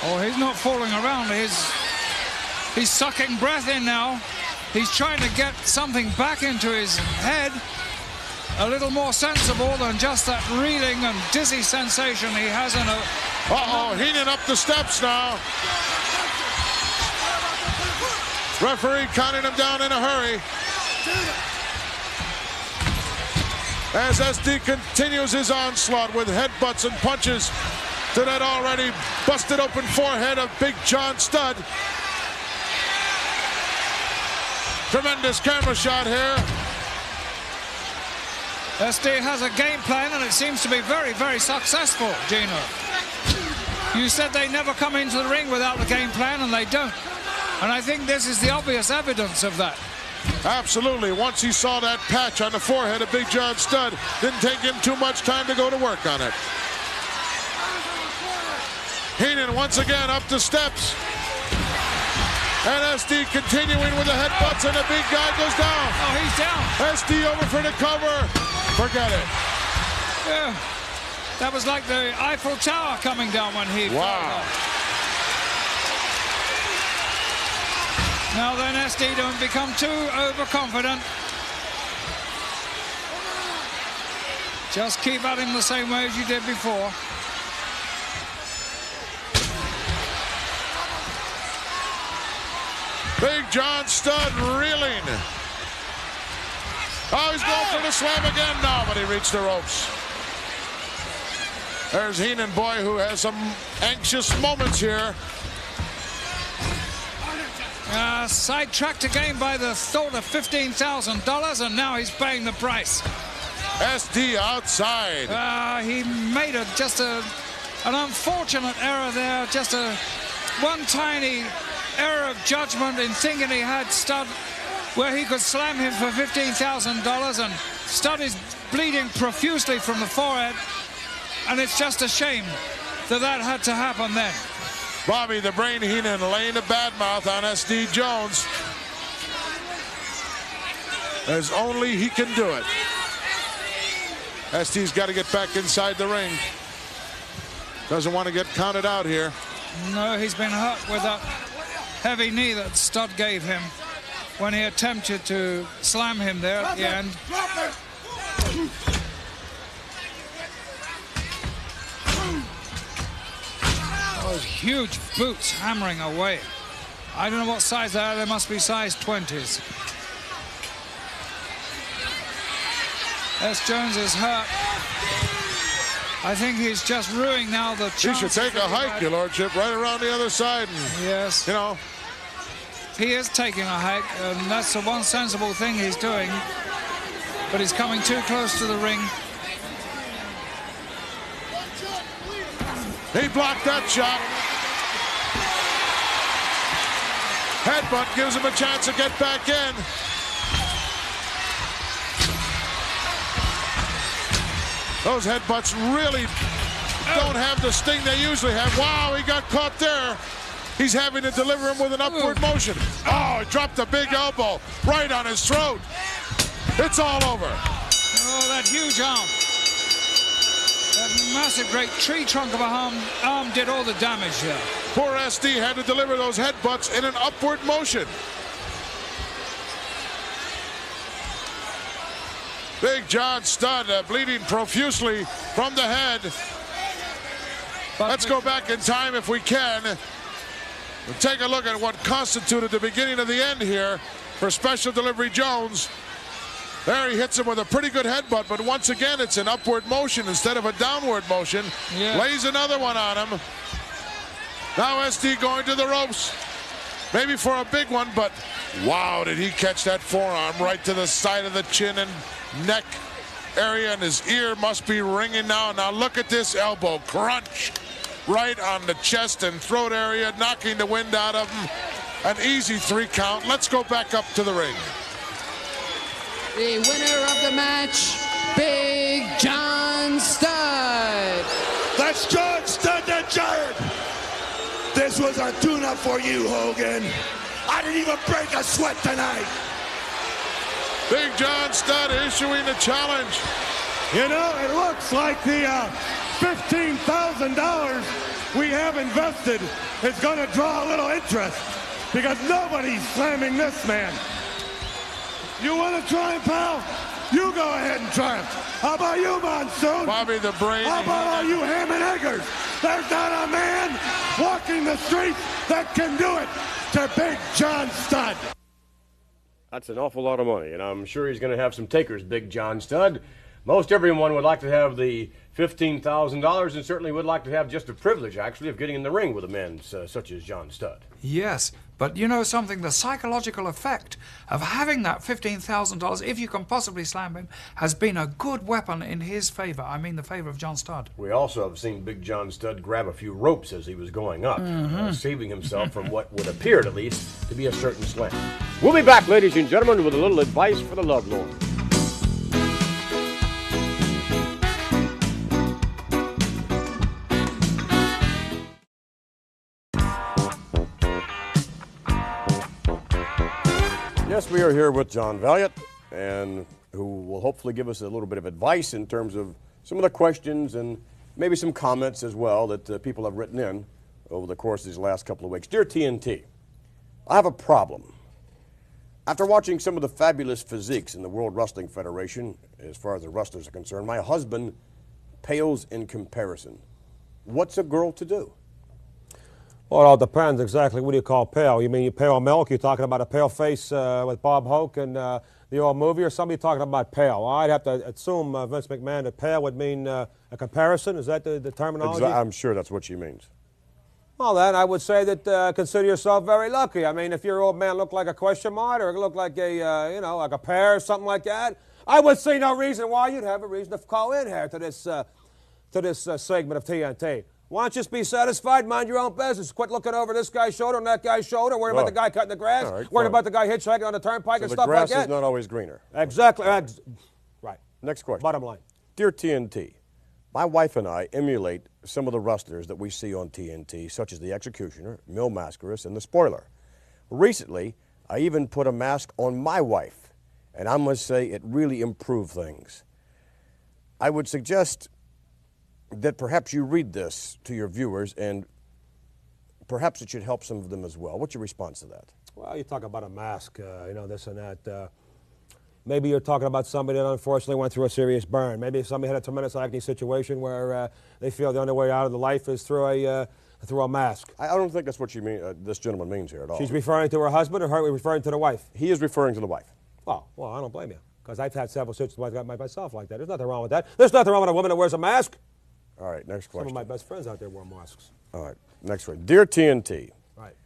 S2: Oh, he's not fooling around. He's sucking breath in now. He's trying to get something back into his head, a little more sensible than just that reeling and dizzy sensation he has in a...
S10: Uh-oh, Heenan up the steps now. Referee counting him down in a hurry. As SD continues his onslaught with headbutts and punches to that already busted open forehead of Big John Studd. Tremendous camera shot here.
S2: SD has a game plan and it seems to be very, very successful, Gino. You said they never come into the ring without the game plan, and they don't. And I think this is the obvious evidence of that.
S10: Absolutely. Once he saw that patch on the forehead of Big John Studd, didn't take him too much time to go to work on it. Heenan once again up the steps. And SD continuing with the headbutts, and the big guy goes down.
S2: Oh, he's down.
S10: SD over for the cover. Forget it.
S2: Yeah. That was like the Eiffel Tower coming down when he fell down. Now then, SD, don't become too overconfident. Just keep at him the same way as you did before.
S10: Big John Studd reeling. Oh, he's going for the slam again. No, but he reached the ropes. There's Heenan, boy, who has some anxious moments here.
S2: Sidetracked again by the thought of $15,000, and now he's paying the price.
S10: SD outside.
S2: He made just an unfortunate error there, just one tiny error of judgment in thinking he had Studd where he could slam him for $15,000, and Studd is bleeding profusely from the forehead, and it's just a shame that had to happen then.
S10: Bobby the Brain Heenan laying a bad mouth on SD Jones, as only he can do it. SD's got to get back inside the ring. Doesn't want to get counted out here.
S2: No, he's been hurt with that heavy knee that Studd gave him when he attempted to slam him there at the end. Those huge boots hammering away. I don't know what size they are. They must be size 20s. S. Jones is hurt. I think he's just ruining now the chance.
S10: He should take a hike, your lordship, right around the other side. And,
S2: yes.
S10: You know.
S2: He is taking a hike, and that's the one sensible thing he's doing. But he's coming too close to the ring.
S10: He blocked that shot. Headbutt gives him a chance to get back in. Those headbutts really don't have the sting they usually have. Wow, he got caught there. He's having to deliver him with an upward motion. Oh, he dropped a big elbow right on his throat. It's all over.
S2: Oh, that huge arm. That massive, great tree trunk of a arm did all the damage there.
S10: Poor SD had to deliver those headbutts in an upward motion. Big John Studd bleeding profusely from the head. Let's go back in time if we can. And take a look at what constituted the beginning of the end here for Special Delivery Jones. There he hits him with a pretty good headbutt, but once again it's an upward motion instead of a downward motion.
S2: Yeah.
S10: Lays another one on him. Now SD going to the ropes. Maybe for a big one, but wow, did he catch that forearm right to the side of the chin and neck area, and his ear must be ringing now. Now look at this elbow crunch right on the chest and throat area, knocking the wind out of him. An easy 3 count. Let's go back up to the ring.
S14: The winner of the match, Big John Studd.
S15: That's John Studd, that giant. This was a tune-up for you, Hogan. I didn't even break a sweat tonight.
S10: Big John Studd issuing the challenge.
S15: You know, it looks like the $15,000 we have invested is going to draw a little interest because nobody's slamming this man. You want to try him, pal? You go ahead and try him. How about you, Monsoon?
S10: Bobby the Brain.
S15: How about all you ham and eggers? There's not a man walking the street that can do it to Big John Studd.
S1: That's an awful lot of money, and I'm sure he's going to have some takers, Big John Studd. Most everyone would like to have the $15,000 and certainly would like to have just the privilege, actually, of getting in the ring with a man such as John Studd.
S2: Yes, but you know something? The psychological effect of having that $15,000, if you can possibly slam him, has been a good weapon in his favor. I mean the favor of John Studd.
S1: We also have seen Big John Studd grab a few ropes as he was going up, saving himself from what would appear, at least, to be a certain slam. We'll be back, ladies and gentlemen, with a little advice for the lovelorn. Yes, we are here with John Valiant, and who will hopefully give us a little bit of advice in terms of some of the questions and maybe some comments as well that people have written in over the course of these last couple of weeks. Dear TNT, I have a problem. After watching some of the fabulous physiques in the World Wrestling Federation, as far as the wrestlers are concerned, my husband pales in comparison. What's a girl to do?
S16: Well, it all depends exactly. What do you call pale? You mean you pale milk? You're talking about a pale face with Bob Hope and the old movie, or somebody talking about pale? I'd have to assume, Vince McMahon, that pale would mean a comparison. Is that the terminology?
S1: I'm sure that's what she means.
S16: Well, then I would say that consider yourself very lucky. I mean, if your old man looked like a question mark or looked like a, like a pear or something like that, I would see no reason why you'd have a reason to call in here to this segment of TNT. Why don't you just be satisfied, mind your own business, quit looking over this guy's shoulder and that guy's shoulder, worrying about the guy cutting the grass, worrying about the guy hitchhiking on the turnpike and stuff like that.
S1: The grass is not always greener.
S16: Exactly. Right.
S1: Next question.
S16: Bottom line.
S1: Dear TNT, my wife and I emulate some of the wrestlers that we see on TNT, such as the Executioner, Mil Mascaras, and the Spoiler. Recently, I even put a mask on my wife, and I must say it really improved things. I would suggest that perhaps you read this to your viewers, and perhaps it should help some of them as well. What's your response to that?
S16: Well, you talk about a mask, this and that. Maybe you're talking about somebody that unfortunately went through a serious burn. Maybe somebody had a tremendous acne situation where they feel the only way out of the life is through a through a mask.
S1: I don't think that's what you mean. This gentleman means here at all.
S16: She's referring to her husband, or her referring to the wife?
S1: He is referring to the wife.
S16: Oh, well, I don't blame you, because I've had several situations myself like that. There's nothing wrong with that. There's nothing wrong with a woman that wears a mask.
S1: All right, next question.
S16: Some of my best friends out there wear masks.
S1: All right, next one. Dear TNT,
S16: right.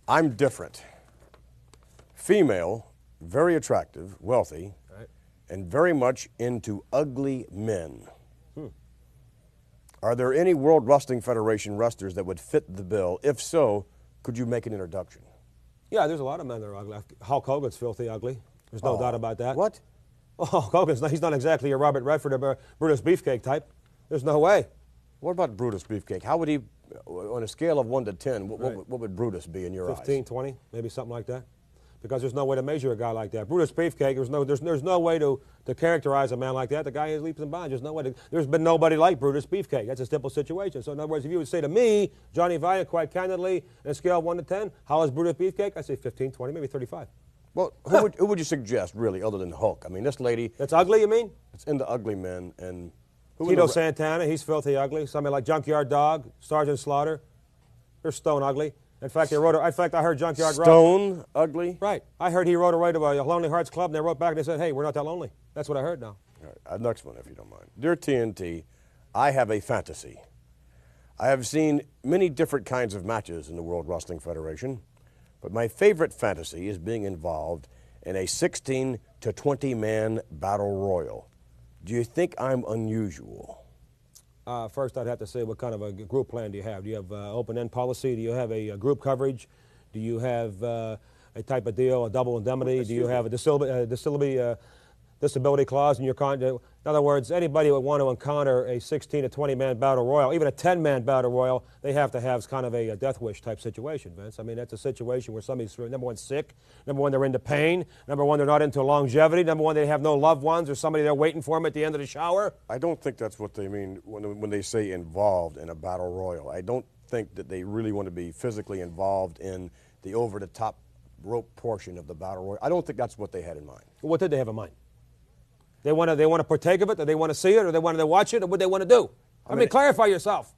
S1: I'm different. Female, very attractive, wealthy,
S16: right.
S1: and very much into ugly men. Are there any World Wrestling Federation wrestlers that would fit the bill? If so, could you make an introduction?
S16: Yeah, there's a lot of men that are ugly. Hulk Hogan's filthy ugly. There's no doubt about that.
S1: What?
S16: Oh, Hulk Hogan's he's not exactly a Robert Redford or Brutus Beefcake type. There's no way.
S1: What about Brutus Beefcake? How would he, on a scale of 1 to 10, what would Brutus be in your
S16: 15, 20, maybe something like that. Because there's no way to measure a guy like that. Brutus Beefcake, there's no way to characterize a man like that. The guy is leaps and bounds. There's no way there's been nobody like Brutus Beefcake. That's a simple situation. So in other words, if you would say to me, Johnny Valiant, quite candidly, on a scale of 1 to 10, how is Brutus Beefcake? I say 15, 20, maybe 35.
S1: Well, who would you suggest, really, other than Hulk? I mean, this lady...
S16: That's ugly, you mean?
S1: It's into ugly men, and...
S16: Tito Santana, he's filthy ugly. Somebody like Junkyard Dog, Sergeant Slaughter, they're stone ugly. In fact, I heard Junkyard
S1: Stone ugly?
S16: Right. I heard he wrote a to a Lonely Hearts Club, and they wrote back and they said, hey, we're not that lonely. That's what I heard now.
S1: All right, next one, if you don't mind. Dear TNT, I have a fantasy. I have seen many different kinds of matches in the World Wrestling Federation, but my favorite fantasy is being involved in a 16 to 20 man battle royal. Do you think I'm unusual?
S16: First, I'd have to say, what kind of a group plan do you have? Do you have open-end policy? Do you have a group coverage? Do you have a type of deal, a double indemnity? Do you have a disability clause in your contract? In other words, anybody would want to encounter a 16 to 20 man battle royal, even a 10 man battle royal, they have to have kind of a death wish type situation, Vince. I mean, that's a situation where somebody's, number one, sick, number one, they're into pain, number one, they're not into longevity, number one, they have no loved ones or somebody they're waiting for them at the end of the shower.
S1: I don't think that's what they mean when they say involved in a battle royal. I don't think that they really want to be physically involved in the over-the-top rope portion of the battle royal. I don't think that's what they had in mind.
S16: What did they have in mind? They want to partake of it, or they want to see it, or they want to watch it, or what they want to do. I mean, clarify yourself.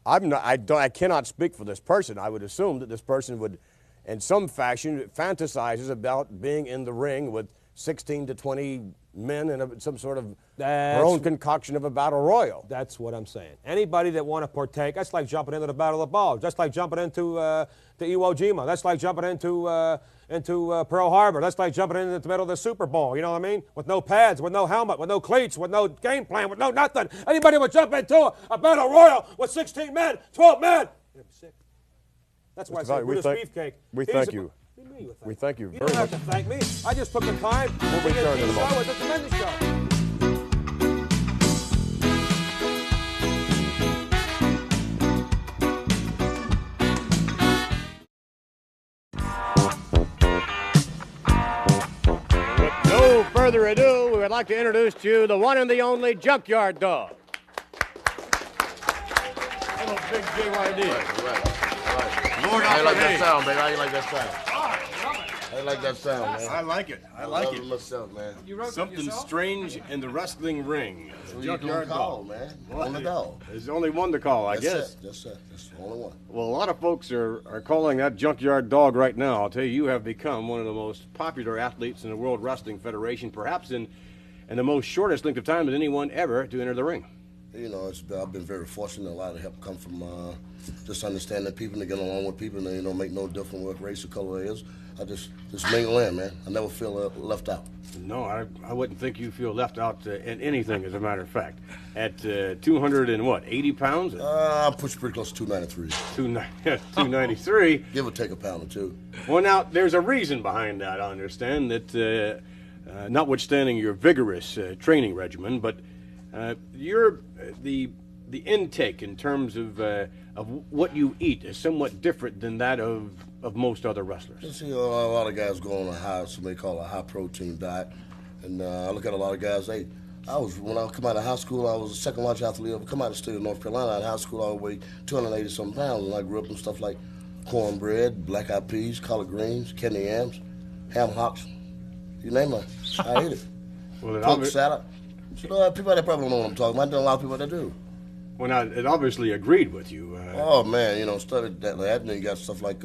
S1: I cannot speak for this person. I would assume that this person would, in some fashion, fantasizes about being in the ring with 16 to 20 men in some sort of their own concoction of a battle royal.
S16: That's what I'm saying. Anybody that want to partake, that's like jumping into the Battle of the Bulge. That's like jumping into Iwo Jima. That's like jumping into Pearl Harbor. That's like jumping into the middle of the Super Bowl, you know what I mean? With no pads, with no helmet, with no cleats, with no game plan, with no nothing. Anybody would jump into a battle royal with 16 men, 12 men. You're sick. That's why I say Brutus Beefcake.
S1: We thank you. We thank you very much.
S16: You don't have to thank me. I just took the time.
S1: We'll return in a moment.
S16: It's a tremendous show.
S1: No further ado, we would like to introduce to you the one and the only Junkyard Dog. Hello, Big JYD.
S17: Lord, I like that sound, baby. I like that sound. I like that sound, man.
S1: I like it. I like it.
S17: Myself, man.
S1: Something strange in the wrestling ring. Junkyard Dog,
S17: man. On the dog.
S1: There's only one to call, I guess.
S17: That's it. That's the only one.
S1: Well, a lot of folks are calling that Junkyard Dog right now. I'll tell you, you have become one of the most popular athletes in the World Wrestling Federation, perhaps in the most shortest length of time of anyone ever to enter the ring.
S17: You know, I've been very fortunate. A lot of help come from just understanding people and get along with people and, make no difference what race or color it is. I just mingle in, man. I never feel left out.
S1: No, I wouldn't think you feel left out in anything, as a matter of fact. At 280 pounds?
S17: I'm pushing pretty close to 293.
S1: 293?
S17: Give or take a pound or two.
S1: Well, now, there's a reason behind that, I understand, that notwithstanding your vigorous training regimen, but the intake in terms of what you eat is somewhat different than that of most other wrestlers.
S17: You see, a lot of guys go on somebody call a high protein diet, and I look at a lot of guys. When I come out of high school, I was the second largest athlete ever come out of the state of North Carolina. Out of high school, I weighed 280 some pounds, and I grew up in stuff like cornbread, black eyed peas, collard greens, kidney yams, ham hocks, you name it. I ate it. Pork salad. So, people that probably don't know what I'm talking about. There are a lot of people that do.
S1: Well, now, it obviously agreed with you.
S17: Oh, man, you know, studied that. And then you got stuff like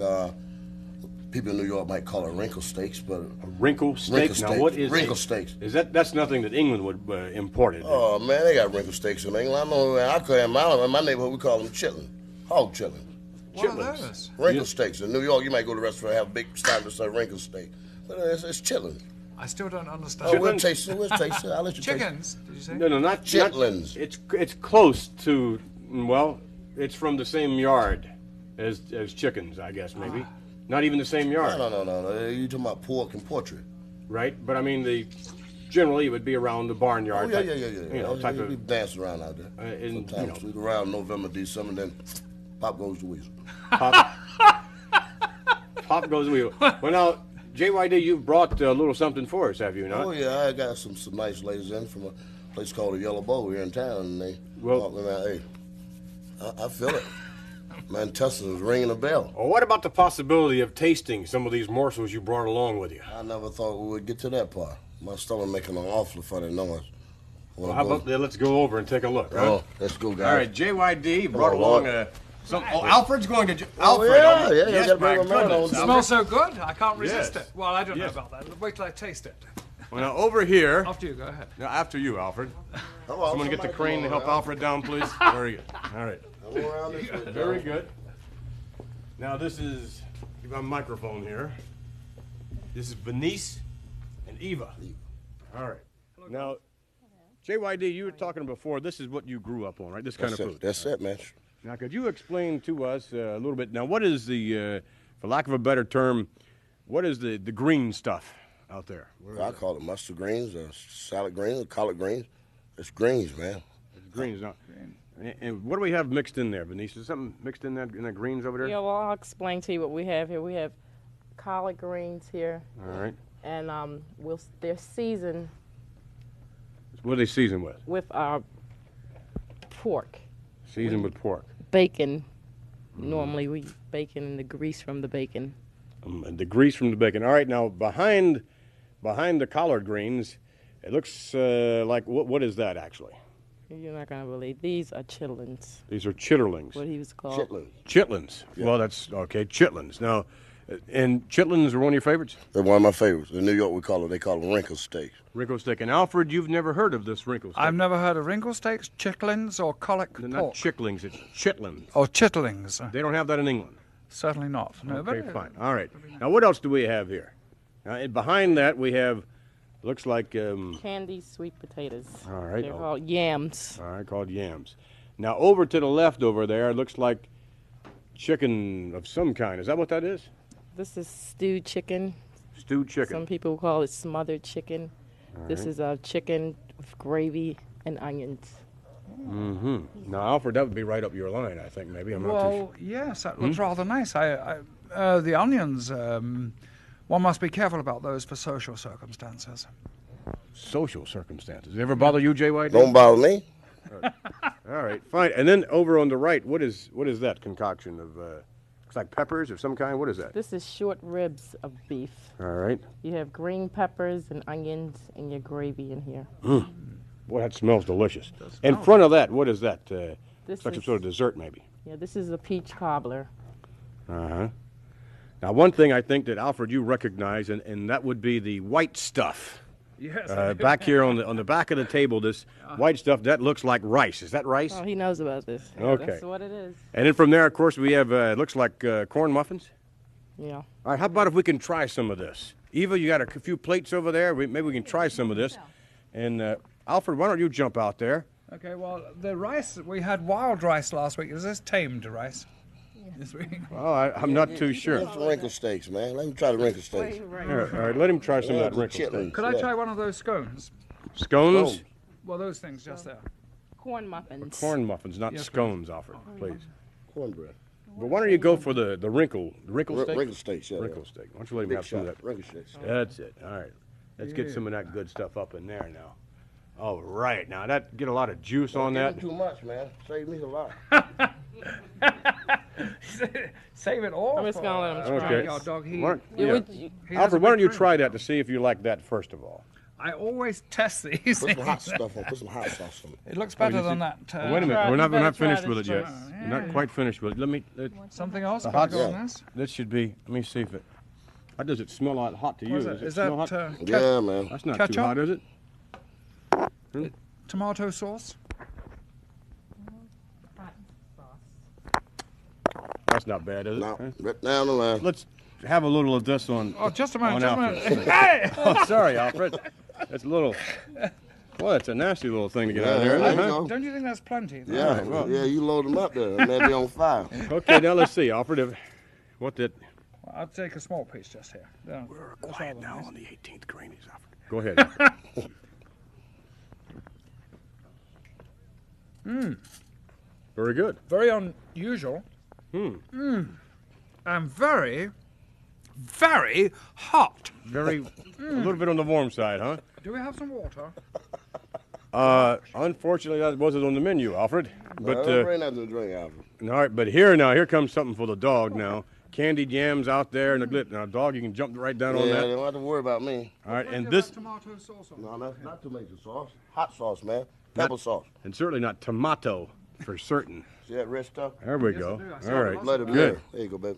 S17: people in New York might call it wrinkle steaks, but...
S1: Wrinkle steak? Now, what is
S17: wrinkle steaks?
S1: That's nothing that England would import it.
S17: Oh, man, they got wrinkle steaks in England. I know in my neighborhood, we call them chitlin. Hog chitlin.
S2: What are those?
S17: Wrinkle steaks. In New York, you might go to a restaurant and have a big stand that says wrinkle steak. But it's chitlin.
S2: I still don't understand.
S17: Oh, we'll taste it. We'll taste it. I'll let you
S2: Chickens,
S17: taste it.
S2: did you say?
S1: No, not
S17: chitlins.
S1: It's close to, well, it's from the same yard as chickens, I guess, maybe. Not even the same yard.
S17: No. You're talking about pork and poultry.
S1: Right, but I mean, generally it would be around the barnyard.
S17: Oh,
S1: yeah. You know, type
S17: we
S1: of...
S17: dance around out there. Sometimes around November, December, then pop goes the weasel.
S1: Pop goes the weasel. Well, now, JYD, you've brought a little something for us, have you not?
S17: Oh, yeah, I got some nice ladies in from a place called the Yellow Bow here in town, and they walked around. Hey, I feel it. My intestines ringing a bell.
S1: Well, what about the possibility of tasting some of these morsels you brought along with you?
S17: I never thought we would get to that part. My stomach making an awfully funny noise.
S1: Well, how about let's go over and take a look, right?
S17: Oh, let's go, guys.
S1: All right, JYD brought along Alfred's going to...
S17: Alfred,
S1: yes, my goodness.
S2: It smells so good, I can't resist it. Well, I don't know about that. Wait till I taste it.
S1: Well, now, over here...
S2: After you, go ahead.
S1: Now, after you, Alfred. Someone get the crane to help Alfred down, please. Very good. All right. Very good. Now, this is... Give my microphone here. This is Benice and Eva. All right. Now, JYD, you were talking before, this is what you grew up on, right? This kind of food.
S17: That's it, man.
S1: Now, could you explain to us a little bit? Now, what is the, for lack of a better term, what is the green stuff out there?
S17: I call it mustard greens, salad greens, collard greens. It's greens, man.
S1: It's greens. Now, and what do we have mixed in there, Benice? Is something mixed in that greens over there?
S18: Yeah, well, I'll explain to you what we have here. We have collard greens here.
S1: All right.
S18: And they're seasoned.
S1: What are they seasoned with?
S18: With our pork.
S1: Seasoned with pork.
S18: Bacon. Normally we bacon and the grease from the bacon.
S1: And the grease from the bacon. All right, now behind the collard greens, it looks like, what is that actually?
S18: You're not going to believe. These are chitlins.
S1: These are chitterlings.
S18: What he was called.
S1: Chitlins. Yeah. Well, that's, okay, chitlins. Now, and chitlins are one of your favorites?
S17: They're one of my favorites. In New York, they call them wrinkle steaks.
S1: Wrinkle steak. And Alfred, you've never heard of this wrinkle steak?
S2: I've never heard of wrinkle steaks, chicklins, or colic pork.
S1: Not chicklings, it's chitlins.
S2: Oh, chitterlings.
S1: They don't have that in England?
S2: Certainly not. No,
S1: okay, fine. All right. Now, what else do we have here? Now, behind that, we have, looks like...
S18: candied sweet potatoes.
S1: All right.
S18: They're called yams.
S1: All right, called yams. Now, over to the left over there, it looks like chicken of some kind. Is that what that is?
S18: This is stewed chicken.
S1: Stewed chicken.
S18: Some people call it smothered chicken.
S1: All
S18: this
S1: right.
S18: is chicken with gravy and onions.
S1: Mm-hmm. Now, Alfred, that would be right up your line, I think, maybe. I'm not too sure.
S2: Yes, that looks rather nice. The onions, one must be careful about those for social circumstances.
S1: Social circumstances. Does it ever bother you, JYD?
S17: Don't bother me.
S1: All right, fine. And then over on the right, what is that concoction of... It's like peppers of some kind. What is that?
S18: This is short ribs of beef.
S1: All right.
S18: You have green peppers and onions and your gravy in here.
S1: Mm. Boy, that smells delicious. In front of that, what is that?
S18: This
S1: like some
S18: is-
S1: sort of dessert, maybe.
S18: Yeah, this is a peach cobbler.
S1: Uh-huh. Now, one thing I think that, Alfred, you recognize, and that would be the white stuff.
S2: Yes.
S1: Back here on the back of the table, this white stuff, that looks like rice. Is that rice?
S18: Oh, he knows about this.
S1: Okay.
S18: That's what it is.
S1: And then from there, of course, we have, it looks like corn muffins.
S18: Yeah.
S1: All right, how about if we can try some of this? Eva, you got a few plates over there. Maybe we can try some of this. And Alfred, why don't you jump out there?
S2: Okay, well, the rice, we had wild rice last week. Is this tamed rice this week?
S1: Well, I'm not too sure.
S17: That's wrinkle steaks, man. Let me try the wrinkle steaks.
S1: All right, let him try some of that wrinkle steak.
S2: Could I try one of those scones?
S1: Scones?
S2: Well, those things just there.
S18: Corn muffins.
S1: Corn muffins, not
S2: Yes,
S1: scones, Alfred, please.
S17: Cornbread.
S1: But why don't you go for the wrinkle steak?
S17: Wrinkle steaks, yeah.
S1: Wrinkle steak. Why don't you let him
S17: Big
S1: have some of
S17: shot,
S1: that?
S17: wrinkle steaks.
S1: That's it. All right. Let's get some of that good stuff up in there now. All right. Now, that get a lot of juice on that.
S17: Too much, man. Save me a lot.
S2: Save it all.
S18: I'm just going to let him try.
S1: Okay.
S2: Our dog,
S1: Alfred, why don't you try that to see if you like that first of all?
S2: I always test these.
S17: Put some hot stuff on. Put some hot sauce on it.
S2: It looks better than that.
S1: Wait a minute. We're not finished with it yet. We're not quite finished with it. Let me.
S2: Something else
S1: The
S2: about
S1: hot
S2: on this?
S1: This should be. Let me see if it. How does it smell hot to you?
S2: What is it?
S1: Does it
S2: Is
S1: smell
S2: that,
S1: hot?
S17: Yeah, man.
S1: That's not
S2: ketchup?
S1: too hot, is it?
S2: Tomato sauce?
S1: That's not bad, is it?
S17: No, right down the line.
S1: Let's have a little of this on.
S2: Oh, just a minute,
S1: on
S2: just a
S1: Alfred.
S2: minute. Hey!
S1: Oh, sorry, Alfred. That's a little. Well, it's a nasty little thing to get out of there, isn't it? Huh?
S2: Don't you think that's plenty?
S17: Yeah,
S1: Right, well.
S17: yeah, you load them up there, and they'll be on fire.
S1: Okay, now let's see, Alfred. What did?
S2: Well, I'll take a small piece just here. There.
S1: We're
S2: That's
S1: quiet
S2: all
S1: now
S2: nice.
S1: on the 18th greenies, Alfred. Go ahead. Very good.
S2: Very unusual. And very, very hot.
S1: Very, a little bit on the warm side, huh?
S2: Do we have some water?
S1: Unfortunately, that wasn't on the menu, Alfred. But
S17: Bring nothing to drink, Alfred.
S1: all right, but here comes something for the dog now. Candied yams out there and the glit. Now, dog, you can jump right down on
S17: Yeah,
S1: that.
S17: they don't have to worry about me.
S1: All right, and this,
S2: Tomato sauce on
S17: No, that's not tomato sauce. Hot sauce, man. Pepper sauce.
S1: and certainly not tomato for certain.
S17: See that red stuff?
S1: There we go. All right,
S17: Let it
S1: good.
S17: there. There you go, baby.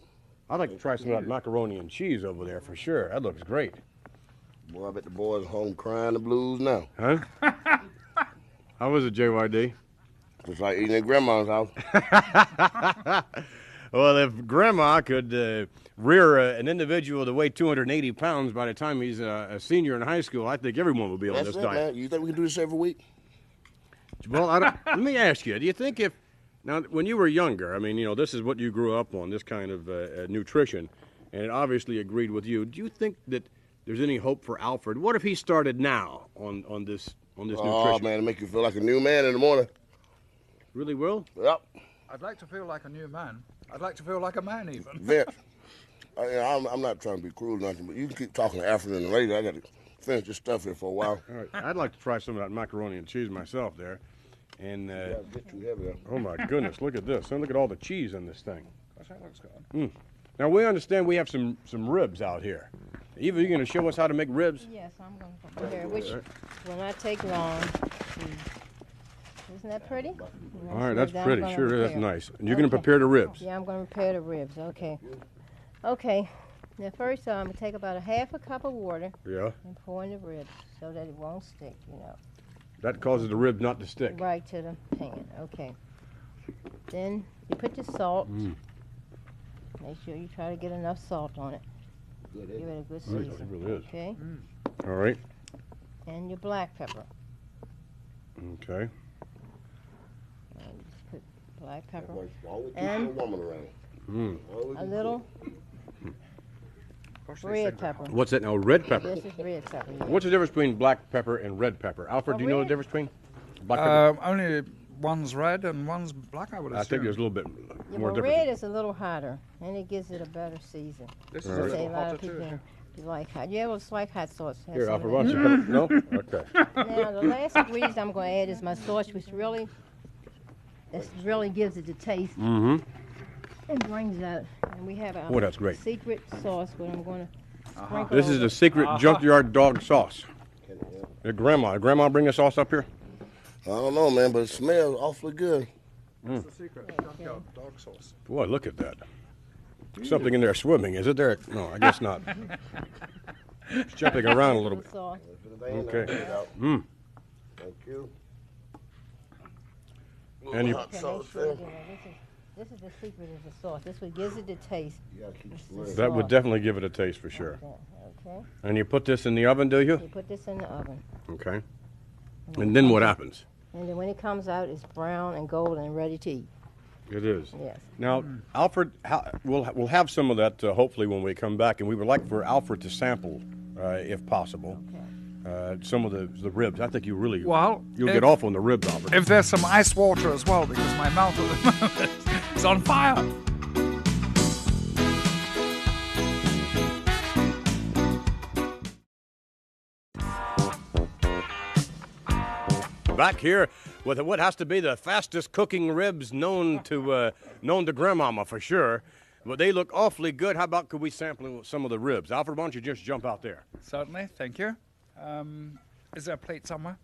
S1: I'd like to try some of that macaroni and cheese over there for sure. That looks great.
S17: Boy, I bet the boys are home crying the blues now.
S1: Huh? How was it, JYD?
S17: Just like eating at grandma's house.
S1: Well, if Grandma could rear an individual to weigh 280 pounds by the time he's a senior in high school, I think everyone will be on
S17: That's
S1: this
S17: it,
S1: diet.
S17: man. You think we can do this every week?
S1: Well, let me ask you, do you think now, when you were younger, I mean, this is what you grew up on, this kind of nutrition, and it obviously agreed with you. Do you think that there's any hope for Alfred? What if he started now on this nutrition?
S17: Oh, man, it make you feel like a new man in the morning.
S1: Really will?
S17: Yep.
S2: I'd like to feel like a new man. I'd like to feel like a man, even.
S17: Vince, I'm not trying to be cruel or nothing, but you can keep talking to Alfred and later. I got to finish this stuff here for a while.
S1: All right, I'd like to try some of that macaroni and cheese myself there. And
S17: Get too heavy there.
S1: oh my goodness, look at this! And look at all the cheese in this thing.
S2: Gosh, that looks good.
S1: Now we understand we have some ribs out here. Eva, you going to show us how to make ribs?
S19: Yes, I'm going to prepare, which will not take long. Isn't that pretty?
S1: All right, that's pretty. Sure, that's
S19: prepare.
S1: nice. And you're going to prepare the ribs.
S19: Yeah, I'm going to prepare the ribs. Okay. Okay. Now first, I'm going to take about a half a cup of water
S1: Yeah.
S19: and pour in the ribs so that it won't stick,
S1: That causes the ribs not to stick.
S19: right to the pan. Okay. Then you put your salt. Make sure you try to get enough salt on it. Give it a good
S1: Right,
S19: season.
S1: it really is.
S19: Okay.
S1: All right.
S19: And your black pepper.
S1: Okay.
S19: And just put black pepper.
S17: Always keep
S19: And
S17: a woman around. Always
S19: a
S17: keep
S19: little red pepper.
S1: What's that now? Red pepper.
S19: This is red pepper. Yeah.
S1: What's the difference between black pepper and red pepper? Alfred,
S19: Oh,
S1: do you know the
S19: red?
S1: difference between black pepper?
S2: Only one's red and one's black, I would assume.
S1: I think there's a little bit
S19: Yeah,
S1: more
S19: but
S1: difference.
S19: red is a little hotter, and it gives it a better season.
S2: This
S1: All
S2: is a
S1: right.
S19: Say
S2: little
S19: a lot
S2: hotter
S19: of people
S2: too.
S19: you like hot. Yeah, well, it's like hot sauce. Have
S1: Here,
S19: some
S1: Alfred,
S19: of
S1: why
S19: that.
S1: don't you come? No? Okay.
S19: Now, the last ingredient I'm going to add is my sauce, which really gives it the taste
S1: Mm-hmm.
S19: and brings out. And we have
S1: Oh, that's great.
S19: secret sauce, what I'm going to sprinkle
S1: This is
S19: over.
S1: the secret junkyard dog sauce. Grandma bring the sauce up here?
S17: I don't know, man, but it smells awfully good.
S2: That's the secret junkyard dog sauce.
S1: Boy, look at that. Something in there swimming, is it there? No, I guess not. It's jumping around a little bit.
S19: Sauce.
S1: Okay.
S17: Thank you.
S1: And you,
S17: Hot
S19: Okay,
S17: sauce
S19: make sure
S17: there.
S19: you do this is the secret of the sauce. This what gives it the taste.
S17: You gotta keep
S19: It's
S17: it
S19: the
S17: red.
S1: that would
S19: sauce.
S1: definitely give it a taste for sure.
S19: Okay.
S1: And you put this in the oven, do you?
S19: You put this in the oven.
S1: Okay. And then what happens?
S19: And then when it comes out, it's brown and golden and ready to eat.
S1: It is.
S19: Yes.
S1: Now, Alfred, we'll have some of that hopefully when we come back, and we would like for Alfred to sample, if possible, some of the ribs. I think you'll get off on the ribs, Alfred.
S2: If there's some ice water as well, because my mouth at the moment is on fire.
S1: Back here with what has to be the fastest cooking ribs known to Grandmama for sure. But they look awfully good. How about could we sample some of the ribs? Alfred, why don't you just jump out there?
S2: Certainly, thank you. Is there a plate somewhere?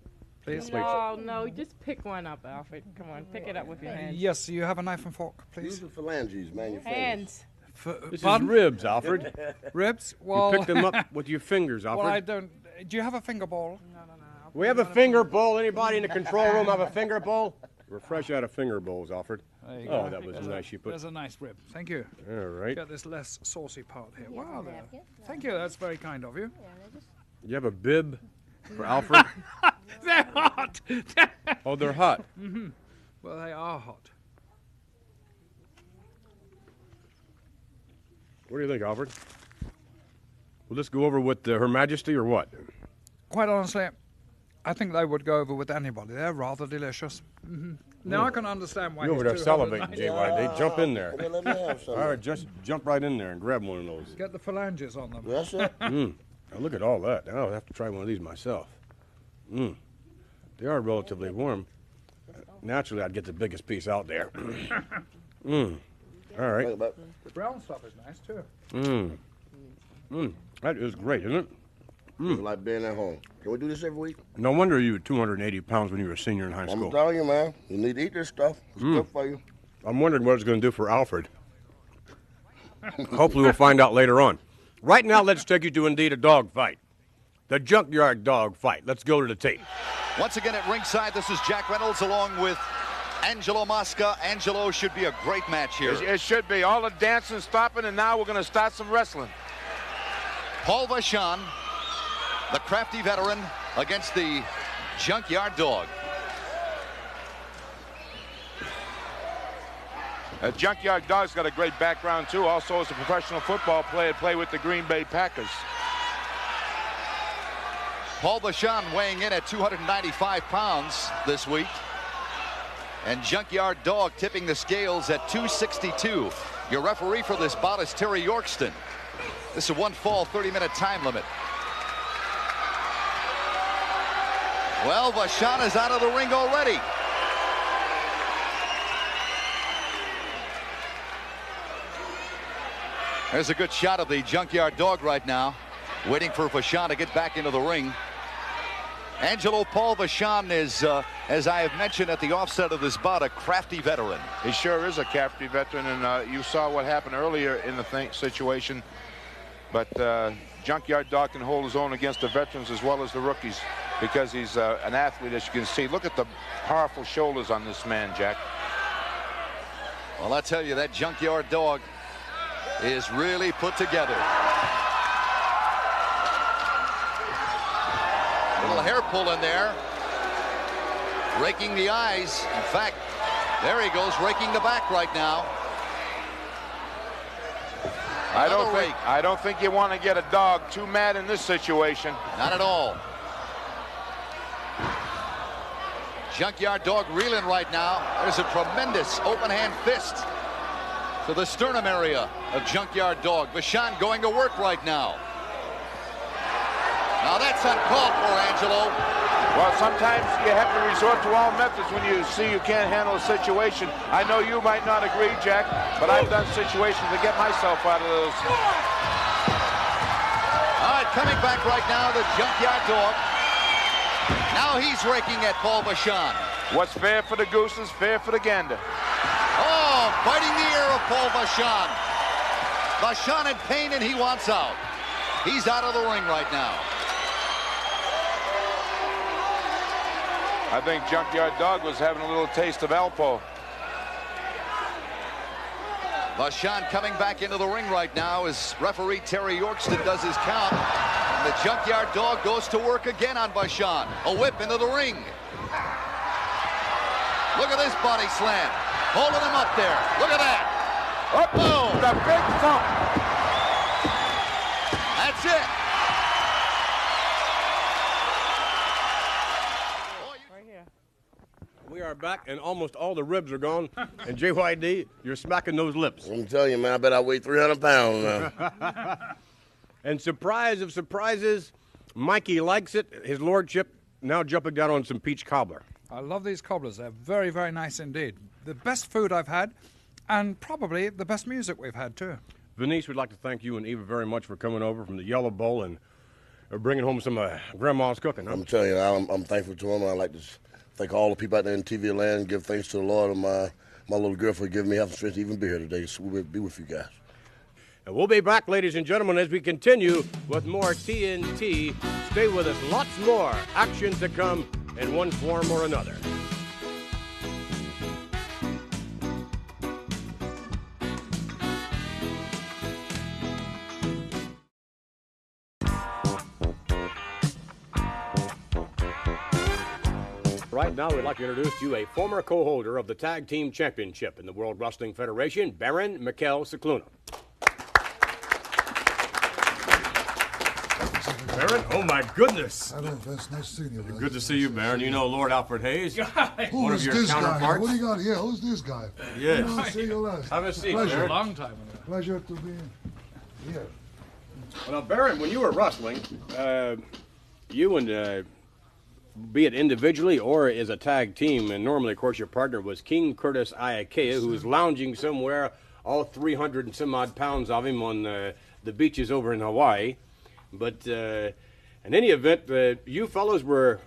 S2: Please.
S18: No, just pick one up, Alfred. Come on, pick it up with your hands.
S2: Yes, you have a knife and fork, please.
S17: Use the phalanges, man. Your
S18: Hands.
S1: This
S2: Pardon?
S1: is ribs, Alfred.
S2: Ribs? Well,
S1: you pick them up with your fingers, Alfred.
S2: Well, I don't. Do you have a finger bowl? No.
S1: We have a finger bowl. Anybody in the control room have a finger bowl? We're fresh out of finger bowls, Alfred.
S2: There you
S1: Oh,
S2: go.
S1: that was nice. You put.
S2: There's a nice rib. Thank you.
S1: All right.
S2: Got this less saucy part here. Wow, there. Thank you. That's very kind of you.
S1: You have a bib for Alfred?
S2: They're hot.
S1: Oh, they're hot.
S2: Mm-hmm. Well, they are hot.
S1: What do you think, Alfred? Will this go over with Her Majesty or what?
S2: Quite honestly, I think they would go over with anybody. They're rather delicious. Mm-hmm. Now I can understand why
S1: You're over there
S2: he's
S1: salivating, JYD. Jump in there.
S17: Let me have some.
S1: All right, just jump right in there and grab one of those.
S2: Get the phalanges on them.
S17: Yes, sir.
S1: Now look at all that. Now I'll have to try one of these myself. They are relatively warm. Naturally, I'd get the biggest piece out there. All right.
S2: The brown stuff is nice, too.
S1: That is great, isn't it?
S17: Like being at home. Can we do this every week?
S1: No wonder you were 280 pounds when you were a senior in high school.
S17: I'm telling you, man. You need to eat this stuff. It's good for you.
S1: I'm wondering what it's going to do for Alfred. Hopefully we'll find out later on. Right now, let's take you to indeed a dog fight. The junkyard dog fight. Let's go to the tape.
S20: Once again at ringside, this is Jack Reynolds along with Angelo Mosca. Angelo, should be a great match here.
S10: It should be. All the dancing stopping, and now we're going to start some wrestling.
S20: Paul Vachon, the crafty veteran, against the junkyard dog.
S10: Junkyard Dog's got a great background, too. Also, as a professional football player, played with the Green Bay Packers.
S20: Paul Vachon weighing in at 295 pounds this week. And Junkyard Dog tipping the scales at 262. Your referee for this bout is Terry Yorkston. This is a one fall, 30-minute time limit. Well, Vachon is out of the ring already. There's a good shot of the Junkyard Dog right now, waiting for Vachon to get back into the ring. Angelo Paul Vachon is, as I have mentioned at the offset of this bout, a crafty veteran.
S10: He sure is a crafty veteran, and you saw what happened earlier in the situation. But Junkyard Dog can hold his own against the veterans as well as the rookies, because he's an athlete, as you can see. Look at the powerful shoulders on this man, Jack.
S20: Well, I tell you, that Junkyard Dog is really put together. Little hair pull in there, raking the eyes. In fact, there he goes, raking the back right now.
S10: I don't think you want to get a dog too mad in this situation.
S20: Not at all. Junkyard Dog reeling right now. There's a tremendous open hand fist to the sternum area of Junkyard Dog. Vachon going to work right now. Now that's uncalled for, Angelo.
S10: Well, sometimes you have to resort to all methods when you see you can't handle a situation. I know you might not agree, Jack, but I've done situations to get myself out of those.
S20: All right, coming back right now, the Junkyard Dog. Now he's raking at Paul Vachon.
S10: What's fair for the goose is fair for the gander.
S20: Oh, biting the ear of Paul Vachon. Vachon in pain, and he wants out. He's out of the ring right now.
S10: I think Junkyard Dog was having a little taste of Alpo.
S20: Vachon coming back into the ring right now as referee Terry Yorkston does his count. And the Junkyard Dog goes to work again on Vachon. A whip into the ring. Look at this body slam. Holding him up there. Look at that.
S10: Oh, the big thump.
S20: That's it.
S1: We are back, and almost all the ribs are gone. And JYD, you're smacking those lips.
S17: I'm telling you, man, I bet I weigh 300 pounds now.
S1: And surprise of surprises, Mikey likes it. His lordship now jumping down on some peach cobbler.
S2: I love these cobblers. They're very, very nice indeed. The best food I've had, and probably the best music we've had, too.
S1: Venice, we'd like to thank you and Eva very much for coming over from the Yellow Bowl and bringing home some Grandma's cooking, huh?
S17: I'm telling you, I'm thankful to him. I'd like to thank all the people out there in TV land and give thanks to the Lord and my little girl for giving me health and strength to even be here today. So we'll be with you guys.
S1: And we'll be back, ladies and gentlemen, as we continue with more TNT. Stay with us. Lots more action to come in one form or another. Right now, we'd like to introduce to you a former co-holder of the Tag Team Championship in the World Wrestling Federation, Baron Mikkel Cicluna. Baron, oh my goodness.
S21: Hello, Vince. Nice seeing you.
S1: Good to see you, Baron. You know Lord Alfred Hayes, one of your
S21: this
S1: counterparts.
S21: guy? What do you got here? Who's this guy?
S1: Yes.
S21: Well, see you last.
S1: Have a seat,
S21: Pleasure.
S1: Baron.
S21: A long time ago. Pleasure to be here.
S1: Well, now, Baron, when you were wrestling, you and be it individually or as a tag team, and normally, of course, your partner was King Curtis Iakea, who was lounging somewhere, all 300 and some odd pounds of him on the beaches over in Hawaii. But in any event, you fellows were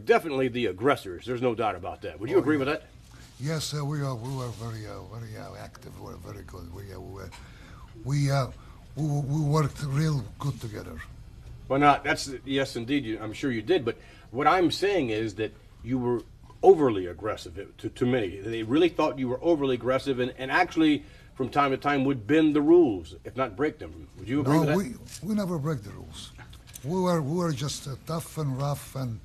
S1: definitely the aggressors. There's no doubt about that. Would you agree with that?
S21: Yes, we were very active. We were very good. We worked real good together.
S1: Well, now, yes, indeed, I'm sure you did. But what I'm saying is that you were overly aggressive to many. They really thought you were overly aggressive and actually, from time to time, would bend the rules, if not break them. Would you agree with that?
S21: No, we never break the rules. We were just tough and rough, and